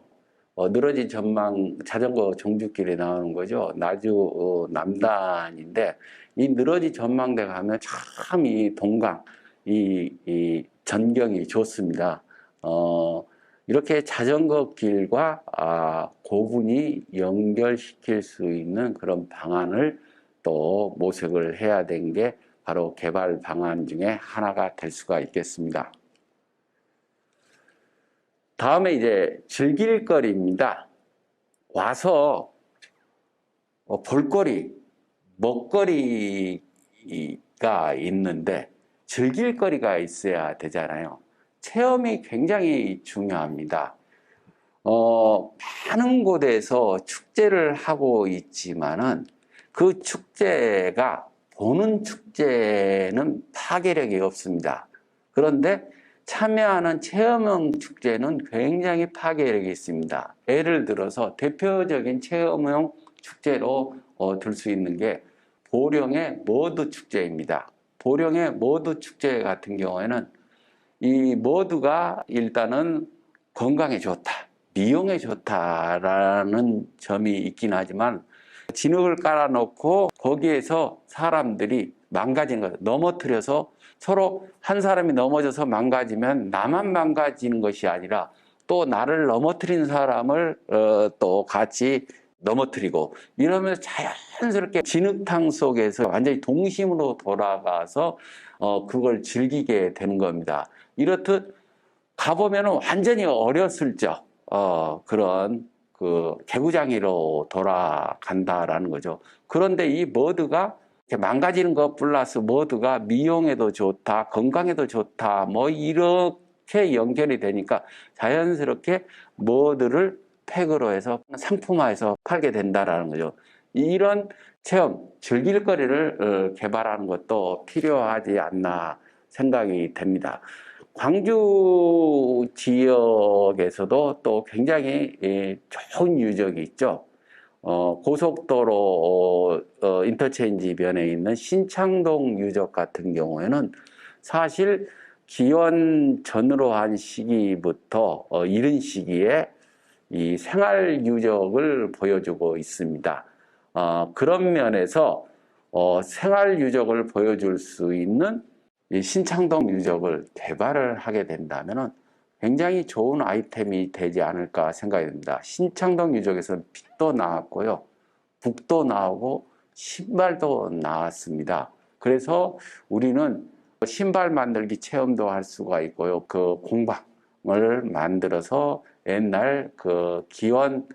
느러지 전망 자전거 종주길에 나오는 거죠. 나주 남단인데 이 느러지 전망대 가면 참 이 동강, 이 전경이 좋습니다. 이렇게 자전거 길과 고분이 연결시킬 수 있는 그런 방안을 또 모색을 해야 되는 게 바로 개발 방안 중에 하나가 될 수가 있겠습니다. 다음에 이제 즐길 거리입니다. 와서 볼거리, 먹거리가 있는데 즐길 거리가 있어야 되잖아요. 체험이 굉장히 중요합니다. 많은 곳에서 축제를 하고 있지만은 그 축제가 보는 축제는 파괴력이 없습니다. 그런데 참여하는 체험형 축제는 굉장히 파괴력이 있습니다. 예를 들어서 대표적인 체험형 축제로 들 수 있는 게 보령의 머드 축제입니다. 보령의 머드 축제 같은 경우에는 이 머드가 일단은 건강에 좋다, 미용에 좋다라는 점이 있긴 하지만 진흙을 깔아놓고 거기에서 사람들이 망가지는 거예요. 넘어뜨려서 서로 한 사람이 넘어져서 망가지면 나만 망가지는 것이 아니라 또 나를 넘어뜨린 사람을 또 같이 넘어뜨리고 이러면서 자연스럽게 진흙탕 속에서 완전히 동심으로 돌아가서 그걸 즐기게 되는 겁니다. 이렇듯 가보면 완전히 어렸을 적 그런 그 개구장이로 돌아간다라는 거죠. 그런데 이 머드가 망가지는 것 플러스 머드가 미용에도 좋다, 건강에도 좋다, 뭐 이렇게 연결이 되니까 자연스럽게 머드를 팩으로 해서 상품화해서 팔게 된다라는 거죠. 이런 체험, 즐길 거리를 개발하는 것도 필요하지 않나 생각이 됩니다. 광주 지역에서도 또 굉장히 좋은 유적이 있죠. 고속도로 인터체인지 변에 있는 신창동 유적 같은 경우에는 사실 기원 전으로 한 시기부터 이른 시기에 이 생활 유적을 보여주고 있습니다. 그런 면에서 생활 유적을 보여줄 수 있는 이 신창동 유적을 개발을 하게 된다면 굉장히 좋은 아이템이 되지 않을까 생각이 듭니다. 신창동 유적에서는 빛도 나왔고요, 북도 나오고 신발도 나왔습니다. 그래서 우리는 신발 만들기 체험도 할 수가 있고요, 그 공방을 만들어서 옛날 그 기원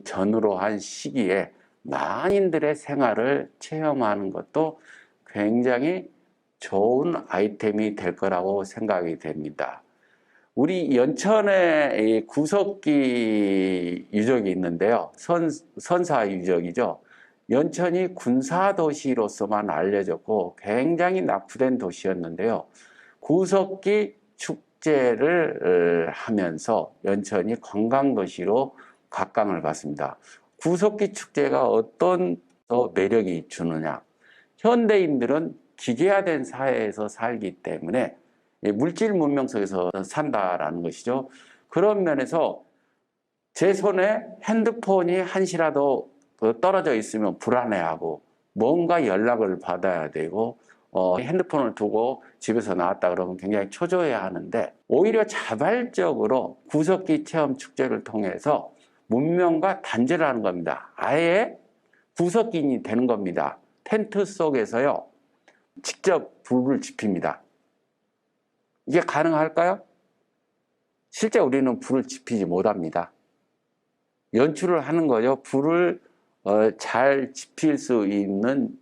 전으로 한 시기에 만인들의 생활을 체험하는 것도 굉장히 좋은 아이템이 될 거라고 생각이 됩니다. 우리 연천에 구석기 유적이 있는데요. 선사 유적이죠. 연천이 군사도시로서만 알려졌고 굉장히 낙후된 도시였는데요. 구석기 축제를 하면서 연천이 관광도시로 각광을 받습니다. 구석기 축제가 어떤 더 매력이 주느냐. 현대인들은 기계화된 사회에서 살기 때문에 물질 문명 속에서 산다라는 것이죠. 그런 면에서 제 손에 핸드폰이 한시라도 떨어져 있으면 불안해하고 뭔가 연락을 받아야 되고 핸드폰을 두고 집에서 나왔다 그러면 굉장히 초조해야 하는데, 오히려 자발적으로 구석기 체험 축제를 통해서 문명과 단절을 하는 겁니다. 아예 구석기인이 되는 겁니다. 텐트 속에서요, 직접 불을 지핍니다. 이게 가능할까요? 실제 우리는 불을 지피지 못합니다. 연출을 하는 거죠. 불을 잘 지필 수 있는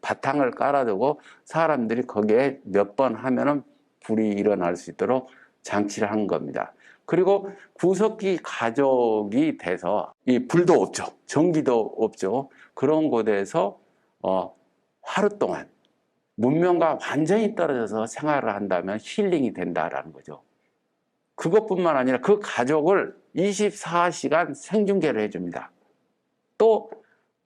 바탕을 깔아두고 사람들이 거기에 몇 번 하면은 불이 일어날 수 있도록 장치를 한 겁니다. 그리고 구석기 가족이 돼서 이 불도 없죠, 전기도 없죠. 그런 곳에서 하루 동안 문명과 완전히 떨어져서 생활을 한다면 힐링이 된다라는 거죠. 그것뿐만 아니라 그 가족을 24시간 생중계를 해줍니다. 또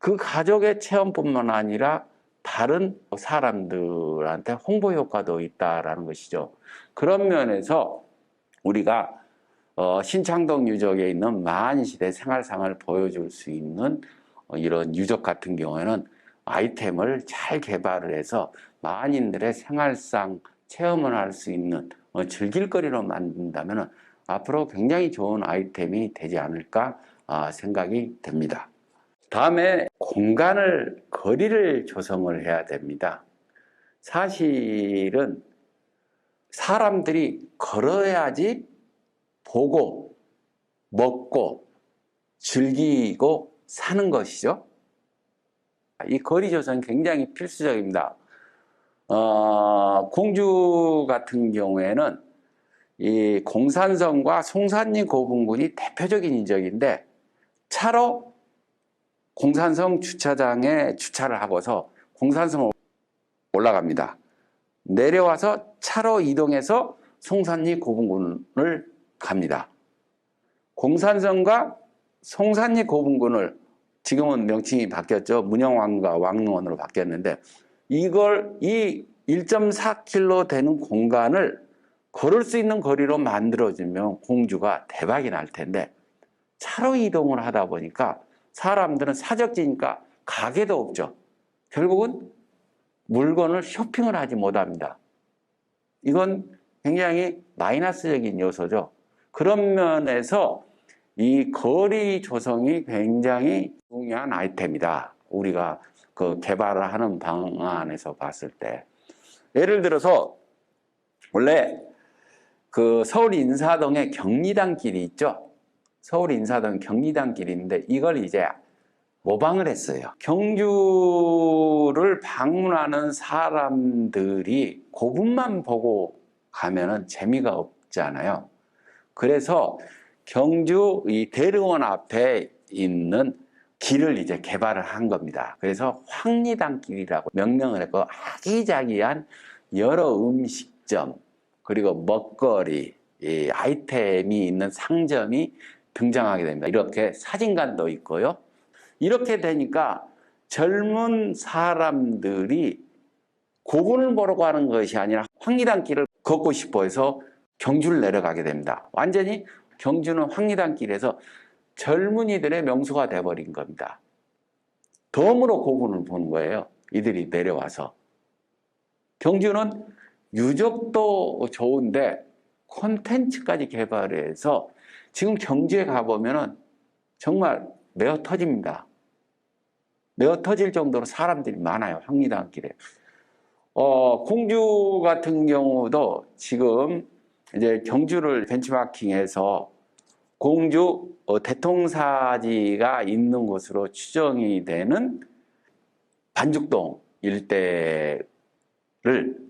그 가족의 체험뿐만 아니라 다른 사람들한테 홍보 효과도 있다라는 것이죠. 그런 면에서 우리가 신창동 유적에 있는 만시대 생활상을 보여줄 수 있는 이런 유적 같은 경우에는 아이템을 잘 개발을 해서 만인들의 생활상 체험을 할 수 있는 즐길거리로 만든다면 앞으로 굉장히 좋은 아이템이 되지 않을까 생각이 됩니다. 다음에 거리를 조성을 해야 됩니다. 사실은 사람들이 걸어야지 보고 먹고 즐기고 사는 것이죠. 이 거리 조성이 굉장히 필수적입니다. 공주 같은 경우에는 이 공산성과 송산리 고분군이 대표적인 인적인데, 차로 공산성 주차장에 주차를 하고서 공산성을 올라갑니다. 내려와서 차로 이동해서 송산리 고분군을 갑니다. 공산성과 송산리 고분군을, 지금은 명칭이 바뀌었죠. 문영왕과 왕릉원으로 바뀌었는데, 이 1.4km 되는 공간을 걸을 수 있는 거리로 만들어주면 공주가 대박이 날 텐데, 차로 이동을 하다 보니까 사람들은 사적지니까 가게도 없죠. 결국은 물건을 쇼핑을 하지 못합니다. 이건 굉장히 마이너스적인 요소죠. 그런 면에서 이 거리 조성이 굉장히 중요한 아이템이다. 우리가 그 개발을 하는 방안에서 봤을 때. 예를 들어서 원래 그 서울 인사동에 경리단 길이 있죠. 서울 인사동 경리단 길이 있는데 이걸 이제 모방을 했어요. 경주를 방문하는 사람들이 고분만 보고 가면은 재미가 없잖아요. 그래서 경주 이 대릉원 앞에 있는 길을 이제 개발을 한 겁니다. 그래서 황리단 길이라고 명명을 했고, 아기자기한 여러 음식점 그리고 먹거리, 이 아이템이 있는 상점이 등장하게 됩니다. 이렇게 사진관도 있고요. 이렇게 되니까 젊은 사람들이 고분을 보러 가는 것이 아니라 황리단 길을 걷고 싶어 해서 경주를 내려가게 됩니다. 완전히 경주는 황리단 길에서 젊은이들의 명소가 돼버린 겁니다. 덤으로 고군을 보는 거예요. 이들이 내려와서. 경주는 유적도 좋은데 콘텐츠까지 개발해서 지금 경주에 가보면은 정말 메어 터집니다. 메어 터질 정도로 사람들이 많아요. 황리단길에. 공주 같은 경우도 지금 이제 경주를 벤치마킹해서 공주 대통사지가 있는 곳으로 추정이 되는 반죽동 일대를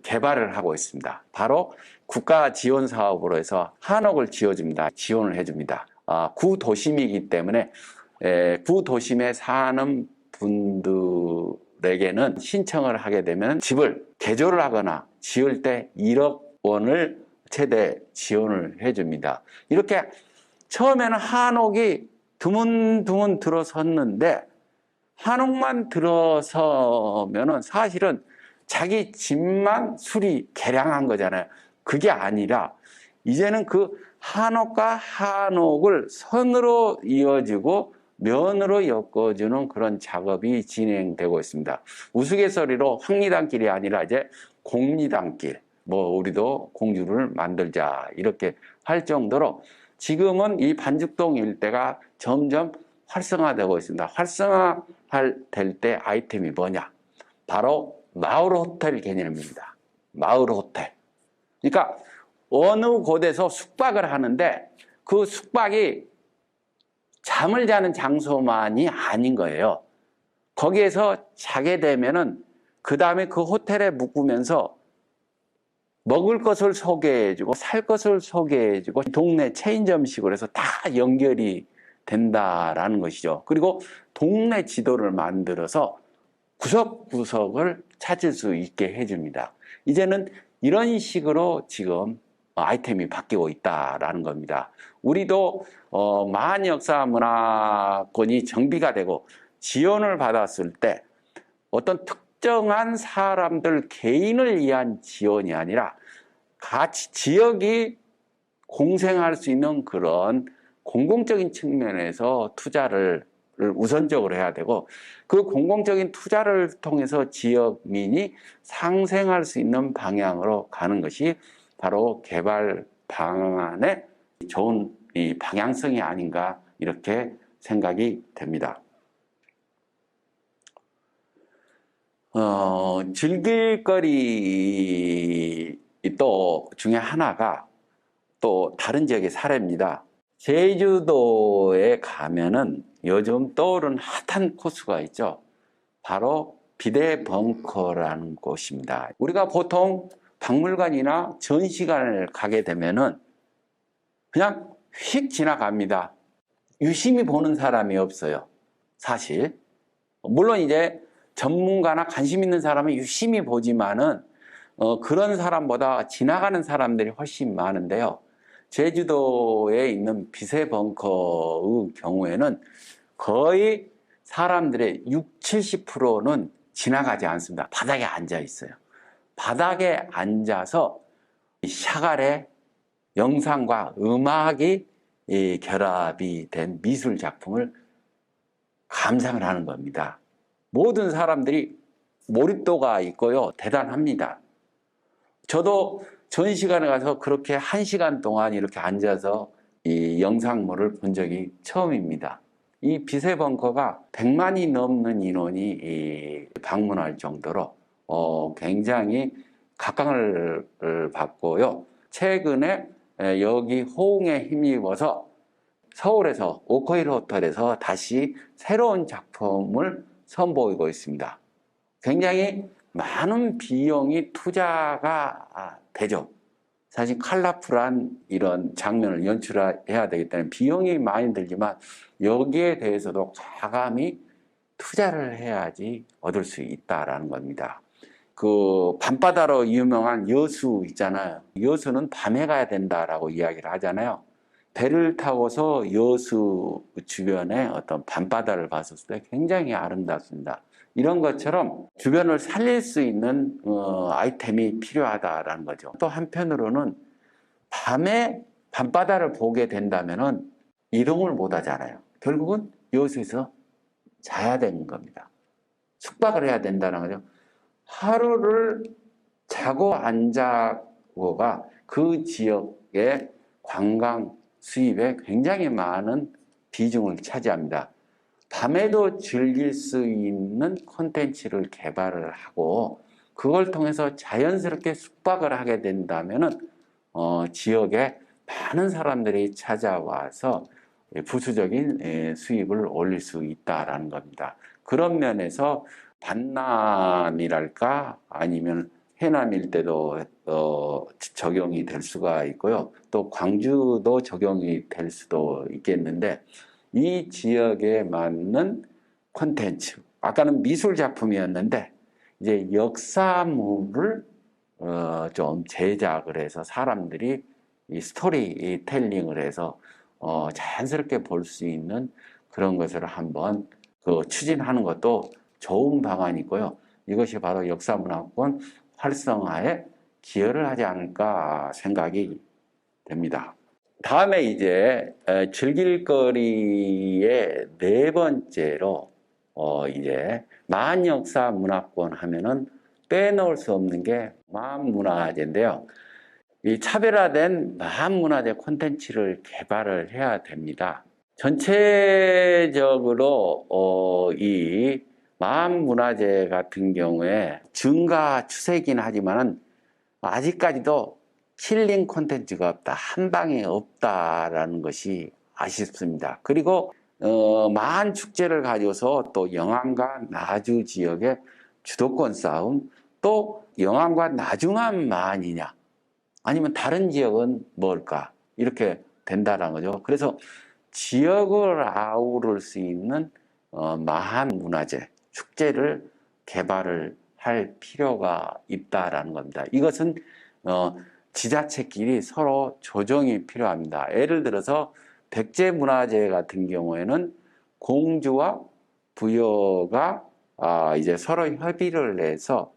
개발을 하고 있습니다. 바로 국가 지원 사업으로 해서 한옥을 지어줍니다. 지원을 해줍니다. 구도심이기 때문에 구도심에 사는 분들에게는 신청을 하게 되면 집을 개조를 하거나 지을 때 1억 원을 최대 지원을 해줍니다. 이렇게 처음에는 한옥이 드문드문 들어섰는데 한옥만 들어서면은 사실은 자기 집만 수리 개량한 거잖아요. 그게 아니라 이제는 그 한옥과 한옥을 선으로 이어지고 면으로 엮어주는 그런 작업이 진행되고 있습니다. 우스갯소리로 황리단길이 아니라 이제 공리단길, 우리도 공주를 만들자 이렇게 할 정도로 지금은 이 반죽동 일대가 점점 활성화되고 있습니다. 활성화될 때 아이템이 뭐냐? 바로 마을 호텔 개념입니다. 마을 호텔. 그러니까 어느 곳에서 숙박을 하는데 그 숙박이 잠을 자는 장소만이 아닌 거예요. 거기에서 자게 되면은 그 다음에 그 호텔에 묵으면서 먹을 것을 소개해주고 살 것을 소개해주고 동네 체인점식으로 해서 다 연결이 된다라는 것이죠. 그리고 동네 지도를 만들어서 구석구석을 찾을 수 있게 해줍니다. 이제는 이런 식으로 지금 아이템이 바뀌고 있다라는 겁니다. 우리도 만역사문화권이 정비가 되고 지원을 받았을 때 어떤 특정한 사람들 개인을 위한 지원이 아니라 같이 지역이 공생할 수 있는 그런 공공적인 측면에서 투자를 우선적으로 해야 되고 그 공공적인 투자를 통해서 지역민이 상생할 수 있는 방향으로 가는 것이 바로 개발 방안의 좋은 이 방향성이 아닌가 이렇게 생각이 됩니다. 즐길 거리 또 중에 하나가 또 다른 지역의 사례입니다. 제주도에 가면은 요즘 떠오르는 핫한 코스가 있죠. 바로 비대벙커라는 곳입니다. 우리가 보통 박물관이나 전시관을 가게 되면은 그냥 휙 지나갑니다. 유심히 보는 사람이 없어요. 사실. 물론 이제 전문가나 관심 있는 사람은 유심히 보지만은 그런 사람보다 지나가는 사람들이 훨씬 많은데요. 제주도에 있는 비세벙커의 경우에는 거의 사람들의 60, 70%는 지나가지 않습니다. 바닥에 앉아 있어요. 바닥에 앉아서 샤갈의 영상과 음악이 결합이 된 미술 작품을 감상을 하는 겁니다. 모든 사람들이 몰입도가 있고요. 대단합니다. 저도 전시관에 가서 그렇게 1시간 동안 이렇게 앉아서 이 영상물을 본 적이 처음입니다. 이 비세벙커가 100만이 넘는 인원이 방문할 정도로 굉장히 각광을 받고요. 최근에 여기 호응에 힘입어서 서울에서 오코일 호텔에서 다시 새로운 작품을 선보이고 있습니다. 굉장히 많은 비용이 투자가 되죠. 사실 컬러풀한 이런 장면을 연출해야 되기 때문에 비용이 많이 들지만 여기에 대해서도 과감히 투자를 해야지 얻을 수 있다라는 겁니다. 그 밤바다로 유명한 여수 있잖아요. 여수는 밤에 가야 된다라고 이야기를 하잖아요. 배를 타고서 여수 주변에 어떤 밤바다를 봤을 때 굉장히 아름답습니다. 이런 것처럼 주변을 살릴 수 있는 아이템이 필요하다라는 거죠. 또 한편으로는 밤에 밤바다를 보게 된다면은 이동을 못 하잖아요. 결국은 여수에서 자야 되는 겁니다. 숙박을 해야 된다는 거죠. 하루를 자고 안 자고가 그 지역의 관광 수입에 굉장히 많은 비중을 차지합니다. 밤에도 즐길 수 있는 콘텐츠를 개발을 하고 그걸 통해서 자연스럽게 숙박을 하게 된다면은 지역에 많은 사람들이 찾아와서 부수적인 수입을 올릴 수 있다라는 겁니다. 그런 면에서 반남이랄까 아니면 해남 일대도 적용이 될 수가 있고요. 또 광주도 적용이 될 수도 있겠는데 이 지역에 맞는 콘텐츠, 아까는 미술 작품이었는데 이제 역사물을 좀 제작을 해서 사람들이 이 스토리텔링을 해서 자연스럽게 볼 수 있는 그런 것을 한번 추진하는 것도 좋은 방안이고요. 이것이 바로 역사문화권 활성화에 기여를 하지 않을까 생각이 됩니다. 다음에 이제 즐길거리의 네 번째로 이제 만역사문화권 하면은 빼놓을 수 없는 게 마음문화재인데요. 이 차별화된 마음문화재 콘텐츠를 개발을 해야 됩니다. 전체적으로 이 마음문화재 같은 경우에 증가 추세이긴 하지만은 아직까지도 힐링 콘텐츠가 없다, 한 방에 없다라는 것이 아쉽습니다. 그리고 마한 축제를 가져서 또 영암과 나주 지역의 주도권 싸움, 또 영암과 나중만 마한이냐, 아니면 다른 지역은 뭘까? 이렇게 된다는 거죠. 그래서 지역을 아우를 수 있는 마한 문화재, 축제를 개발을 할 필요가 있다라는 겁니다. 이것은 지자체끼리 서로 조정이 필요합니다. 예를 들어서 백제문화재 같은 경우에는 공주와 부여가 이제 서로 협의를 해서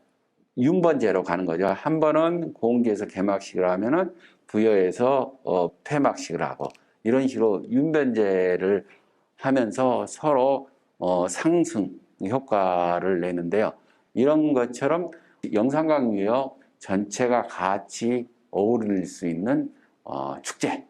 윤번제로 가는 거죠. 한 번은 공주에서 개막식을 하면은 부여에서 폐막식을 하고 이런 식으로 윤번제를 하면서 서로 상승 효과를 내는데요. 이런 것처럼 영산강유역 전체가 같이 어우릴 수 있는 축제의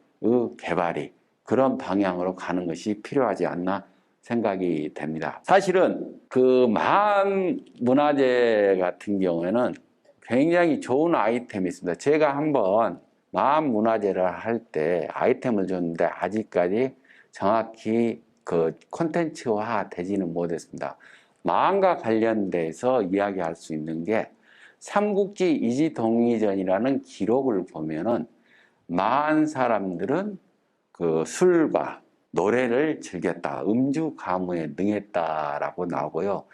개발이 그런 방향으로 가는 것이 필요하지 않나 생각이 됩니다. 사실은 그 마한 문화재 같은 경우에는 굉장히 좋은 아이템이 있습니다. 제가 한번 마한 문화재를 할 때 아이템을 줬는데 아직까지 정확히 그 콘텐츠화 되지는 못했습니다. 마한과 관련돼서 이야기할 수 있는 게 삼국지 이지동의전이라는 기록을 보면은 마한 사람들은 그 술과 노래를 즐겼다, 음주 가무에 능했다라고 나오고요.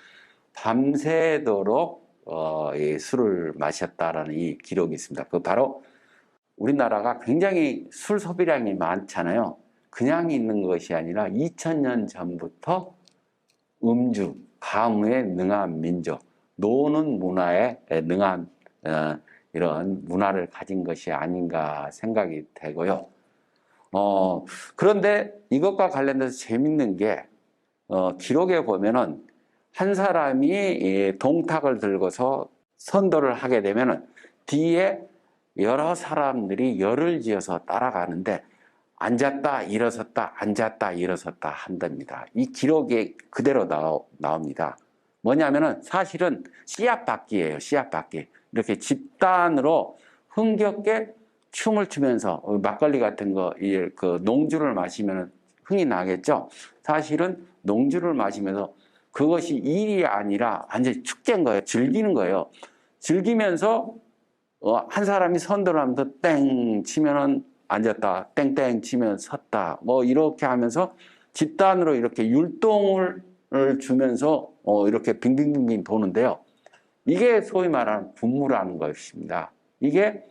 밤새도록 이 술을 마셨다라는 이 기록이 있습니다. 그 바로 우리나라가 굉장히 술 소비량이 많잖아요. 그냥 있는 것이 아니라 2000년 전부터 음주, 가무에 능한 민족, 노는 문화에 능한 이런 문화를 가진 것이 아닌가 생각이 되고요. 그런데 이것과 관련돼서 재밌는 게 기록에 보면은 한 사람이 동탁을 들고서 선도를 하게 되면은 뒤에 여러 사람들이 열을 지어서 따라가는데 앉았다 일어섰다 앉았다 일어섰다 한답니다. 이 기록이 그대로 나옵니다. 뭐냐면은 사실은 씨앗받기예요. 씨앗받기. 이렇게 집단으로 흥겹게 춤을 추면서 막걸리 같은 거, 그 농주를 마시면 흥이 나겠죠. 사실은 농주를 마시면서 그것이 일이 아니라 완전히 축제인 거예요. 즐기는 거예요. 즐기면서 한 사람이 선도를 하면서 땡 치면은 앉았다, 땡땡 치면 섰다, 뭐 이렇게 하면서 집단으로 이렇게 율동을 주면서 이렇게 빙빙빙빙 도는데요. 이게 소위 말하는 군무라는 것입니다. 이게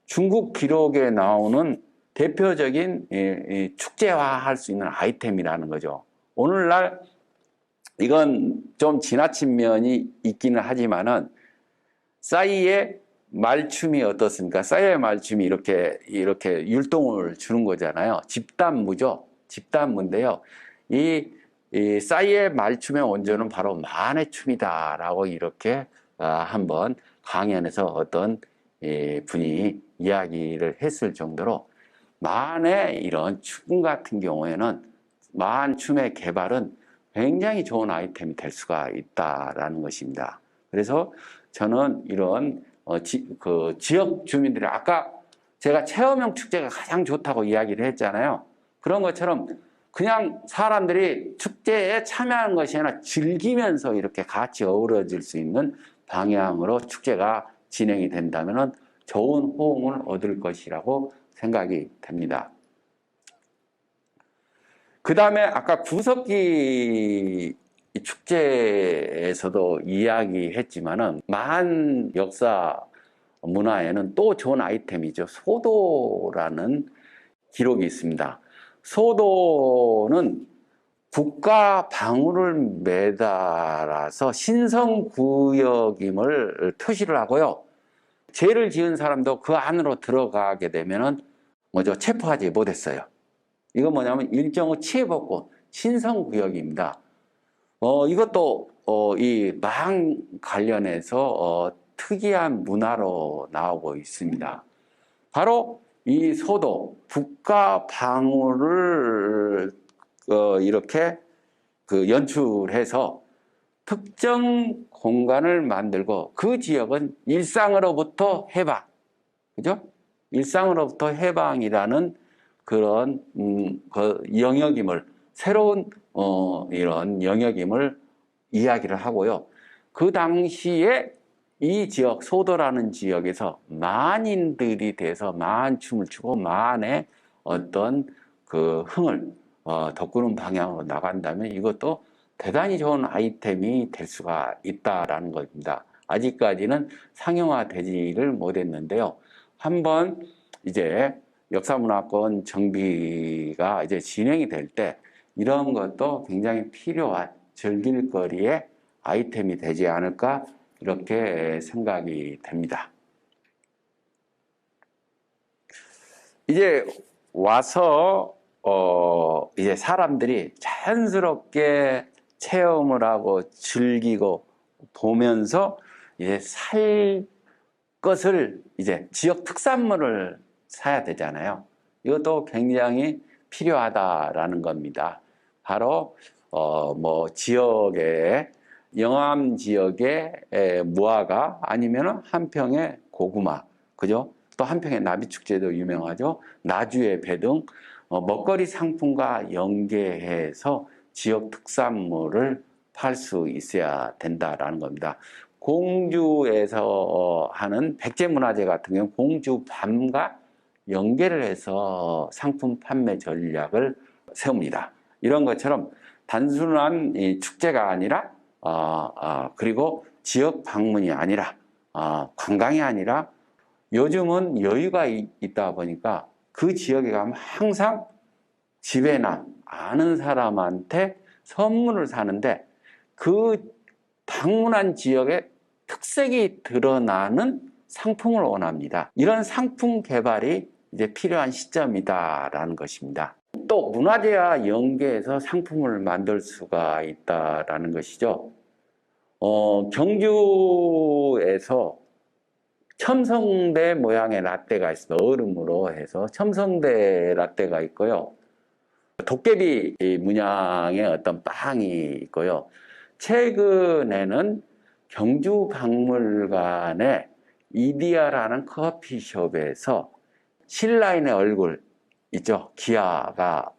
중국 기록에 나오는 대표적인 축제화할 수 있는 아이템이라는 거죠. 오늘날 이건 좀 지나친 면이 있기는 하지만은 싸이의 말춤이 어떻습니까? 싸이의 말춤이 이렇게 율동을 주는 거잖아요. 집단무죠. 집단문인데요. 이 싸이의 말춤의 원조는 바로 만의 춤이다라고 이렇게 한번 강연에서 어떤 분이 이야기를 했을 정도로 만의 이런 춤 같은 경우에는 만 춤의 개발은 굉장히 좋은 아이템이 될 수가 있다라는 것입니다. 그래서 저는 이런 지역 주민들이 아까 제가 체험형 축제가 가장 좋다고 이야기를 했잖아요. 그런 것처럼 그냥 사람들이 축제에 참여하는 것이 아니라 즐기면서 이렇게 같이 어우러질 수 있는 방향으로 축제가 진행이 된다면 좋은 호응을 얻을 것이라고 생각이 됩니다. 그 다음에 아까 구석기 축제에서도 이야기했지만은 만 역사 문화에는 또 좋은 아이템이죠. 소도라는 기록이 있습니다. 소도는 국가 방울을 매달아서 신성구역임을 표시를 하고요. 죄를 지은 사람도 그 안으로 들어가게 되면은 먼저 체포하지 못했어요. 이건 뭐냐면 일정의 치해법권 신성구역입니다. 이것도 이 망 관련해서 특이한 문화로 나오고 있습니다. 바로 이 소도 국가 방울을 이렇게 연출해서 특정 공간을 만들고 그 지역은 일상으로부터 해방, 그죠? 일상으로부터 해방이라는 그런 영역임을 새로운 이런 영역임을 이야기를 하고요. 그 당시에 이 지역 소도라는 지역에서 만인들이 돼서 만춤을 추고 만의 어떤 그 흥을 돋구는 방향으로 나간다면 이것도 대단히 좋은 아이템이 될 수가 있다라는 겁니다. 아직까지는 상용화되지를 못했는데요. 한번 이제 역사문화권 정비가 이제 진행이 될 때 이런 것도 굉장히 필요한 즐길거리의 아이템이 되지 않을까 이렇게 생각이 됩니다. 이제 와서 이제 사람들이 자연스럽게 체험을 하고 즐기고 보면서 이제 살 것을 이제 지역 특산물을 사야 되잖아요. 이것도 굉장히 필요하다라는 겁니다. 바로 뭐 지역의 영암 지역의 무화과 아니면 한평의 고구마, 그죠? 또 한평의 나비축제도 유명하죠. 나주의 배 등 먹거리 상품과 연계해서 지역 특산물을 팔 수 있어야 된다라는 겁니다. 공주에서 하는 백제문화재 같은 경우 공주 밤과 연계를 해서 상품 판매 전략을 세웁니다. 이런 것처럼 단순한 이 축제가 아니라 그리고 지역 방문이 아니라 관광이 아니라 요즘은 여유가 있다 보니까 그 지역에 가면 항상 집에나 아는 사람한테 선물을 사는데 그 방문한 지역의 특색이 드러나는 상품을 원합니다. 이런 상품 개발이 이제 필요한 시점이다라는 것입니다. 또 문화재와 연계해서 상품을 만들 수가 있다라는 것이죠. 경주에서 첨성대 모양의 라떼가 있습니다. 얼음으로 해서 첨성대 라떼가 있고요. 도깨비 문양의 어떤 빵이 있고요. 최근에는 경주박물관의 이디야라는 커피숍에서 신라인의 얼굴 있죠. 기아가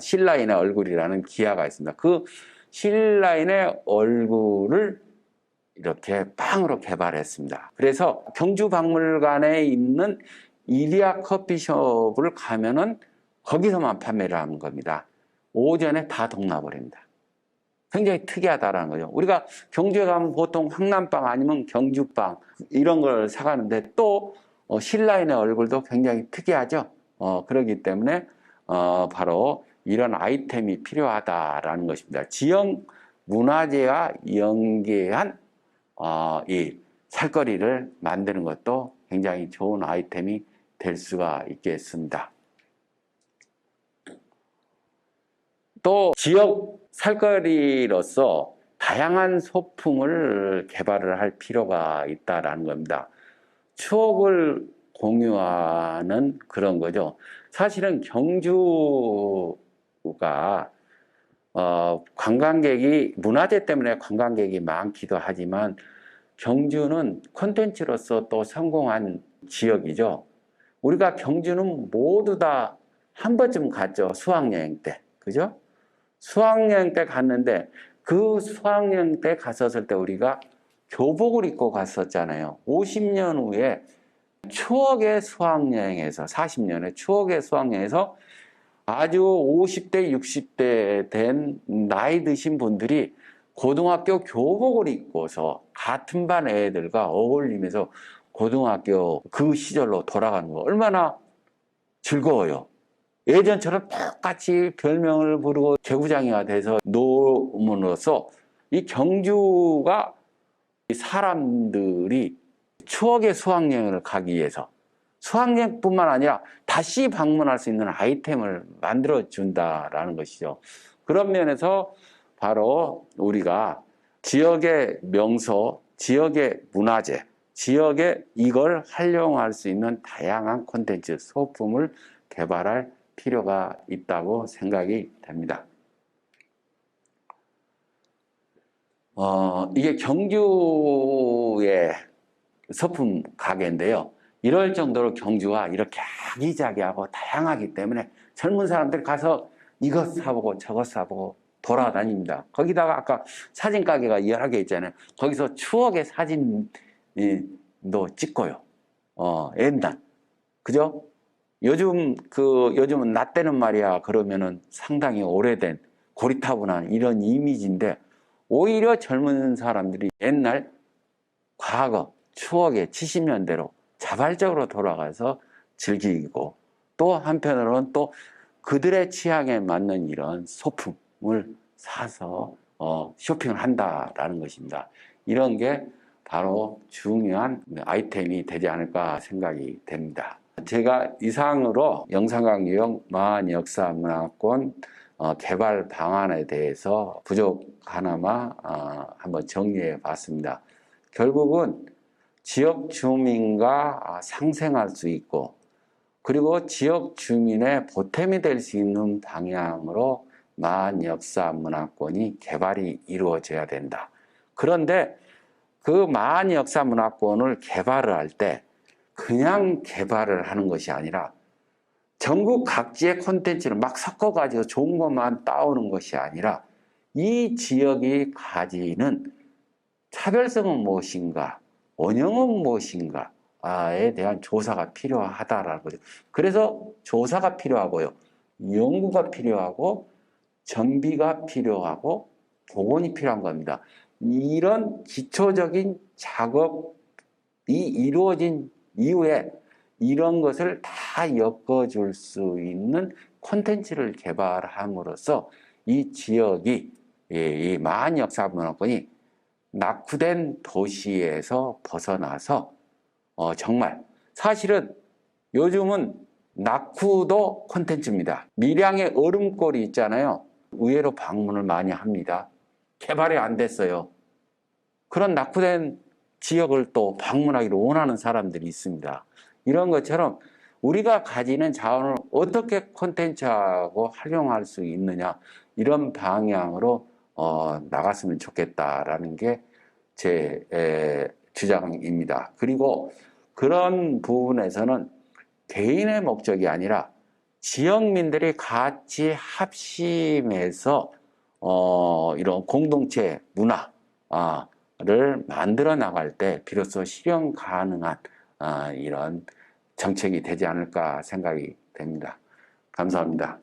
신라인의 얼굴이라는 기아가 있습니다. 그 신라인의 얼굴을 이렇게 빵으로 개발했습니다. 그래서 경주박물관에 있는 이디야 커피숍을 가면은 거기서만 판매를 하는 겁니다. 오전에 다 동나버립니다. 굉장히 특이하다라는 거죠. 우리가 경주에 가면 보통 황남빵 아니면 경주빵 이런 걸 사가는데 또 신라인의 얼굴도 굉장히 특이하죠. 그렇기 때문에 바로 이런 아이템이 필요하다라는 것입니다. 지역 문화재와 연계한 이 살거리를 만드는 것도 굉장히 좋은 아이템이 될 수가 있겠습니다. 또 지역 살거리로서 다양한 소품을 개발을 할 필요가 있다라는 겁니다. 추억을 공유하는 그런 거죠. 사실은 경주가 관광객이 문화재 때문에 관광객이 많기도 하지만 경주는 콘텐츠로서 또 성공한 지역이죠. 우리가 경주는 모두 다 한 번쯤 갔죠. 수학여행 때. 그죠? 수학여행 때 갔는데 그 수학여행 때 갔었을 때 우리가 교복을 입고 갔었잖아요. 50년 후에 추억의 수학여행에서 40년의 추억의 수학여행에서 아주 50대, 60대 된 나이 드신 분들이 고등학교 교복을 입고서 같은 반 애들과 어울리면서 고등학교 그 시절로 돌아가는 거 얼마나 즐거워요. 예전처럼 똑같이 별명을 부르고 개구장이가 돼서 노음으로써 이 경주가 사람들이 추억의 수학여행을 가기 위해서 수학여행뿐만 아니라 다시 방문할 수 있는 아이템을 만들어 준다라는 것이죠. 그런 면에서 바로 우리가 지역의 명소, 지역의 문화재, 지역에 이걸 활용할 수 있는 다양한 콘텐츠, 소품을 개발할 필요가 있다고 생각이 됩니다. 이게 경주의 소품 가게인데요. 이럴 정도로 경주가 이렇게 아기자기하고 다양하기 때문에 젊은 사람들 가서 이것 사보고 저것 사보고 돌아다닙니다. 거기다가 아까 사진 가게가 여러 개 있잖아요. 거기서 추억의 사진도 찍고요. 옛날. 그죠? 요즘은 나 때는 말이야. 그러면은 상당히 오래된 고리타분한 이런 이미지인데 오히려 젊은 사람들이 옛날 과거 추억의 70년대로 자발적으로 돌아가서 즐기고 또 한편으로는 또 그들의 취향에 맞는 이런 소품을 사서 쇼핑을 한다라는 것입니다. 이런 게 바로 중요한 아이템이 되지 않을까 생각이 됩니다. 제가 이상으로 영산강유형 마한역사문화권 개발 방안에 대해서 부족 하나마 한번 정리해 봤습니다. 결국은 지역 주민과 상생할 수 있고 그리고 지역 주민의 보탬이 될 수 있는 방향으로 마한역사문화권이 개발이 이루어져야 된다. 그런데 그 마한역사문화권을 개발을 할 때 그냥 개발을 하는 것이 아니라 전국 각지의 콘텐츠를 막 섞어가지고 좋은 것만 따오는 것이 아니라 이 지역이 가지는 차별성은 무엇인가, 원형은 무엇인가에 대한 조사가 필요하다라는 거죠. 그래서 조사가 필요하고요. 연구가 필요하고 정비가 필요하고 복원이 필요한 겁니다. 이런 기초적인 작업이 이루어진 이후에 이런 것을 다 엮어줄 수 있는 콘텐츠를 개발함으로써 이 지역이 이 마한역사문화권이 낙후된 도시에서 벗어나서 정말 사실은 요즘은 낙후도 콘텐츠입니다. 밀양의 얼음골이 있잖아요. 의외로 방문을 많이 합니다. 개발이 안 됐어요. 그런 낙후된 지역을 또 방문하기를 원하는 사람들이 있습니다. 이런 것처럼 우리가 가지는 자원을 어떻게 콘텐츠하고 활용할 수 있느냐 이런 방향으로 나갔으면 좋겠다라는 게 제 주장입니다. 그리고 그런 부분에서는 개인의 목적이 아니라 지역민들이 같이 합심해서 이런 공동체 문화를 만들어 나갈 때 비로소 실현 가능한 이런 정책이 되지 않을까 생각이 됩니다. 감사합니다.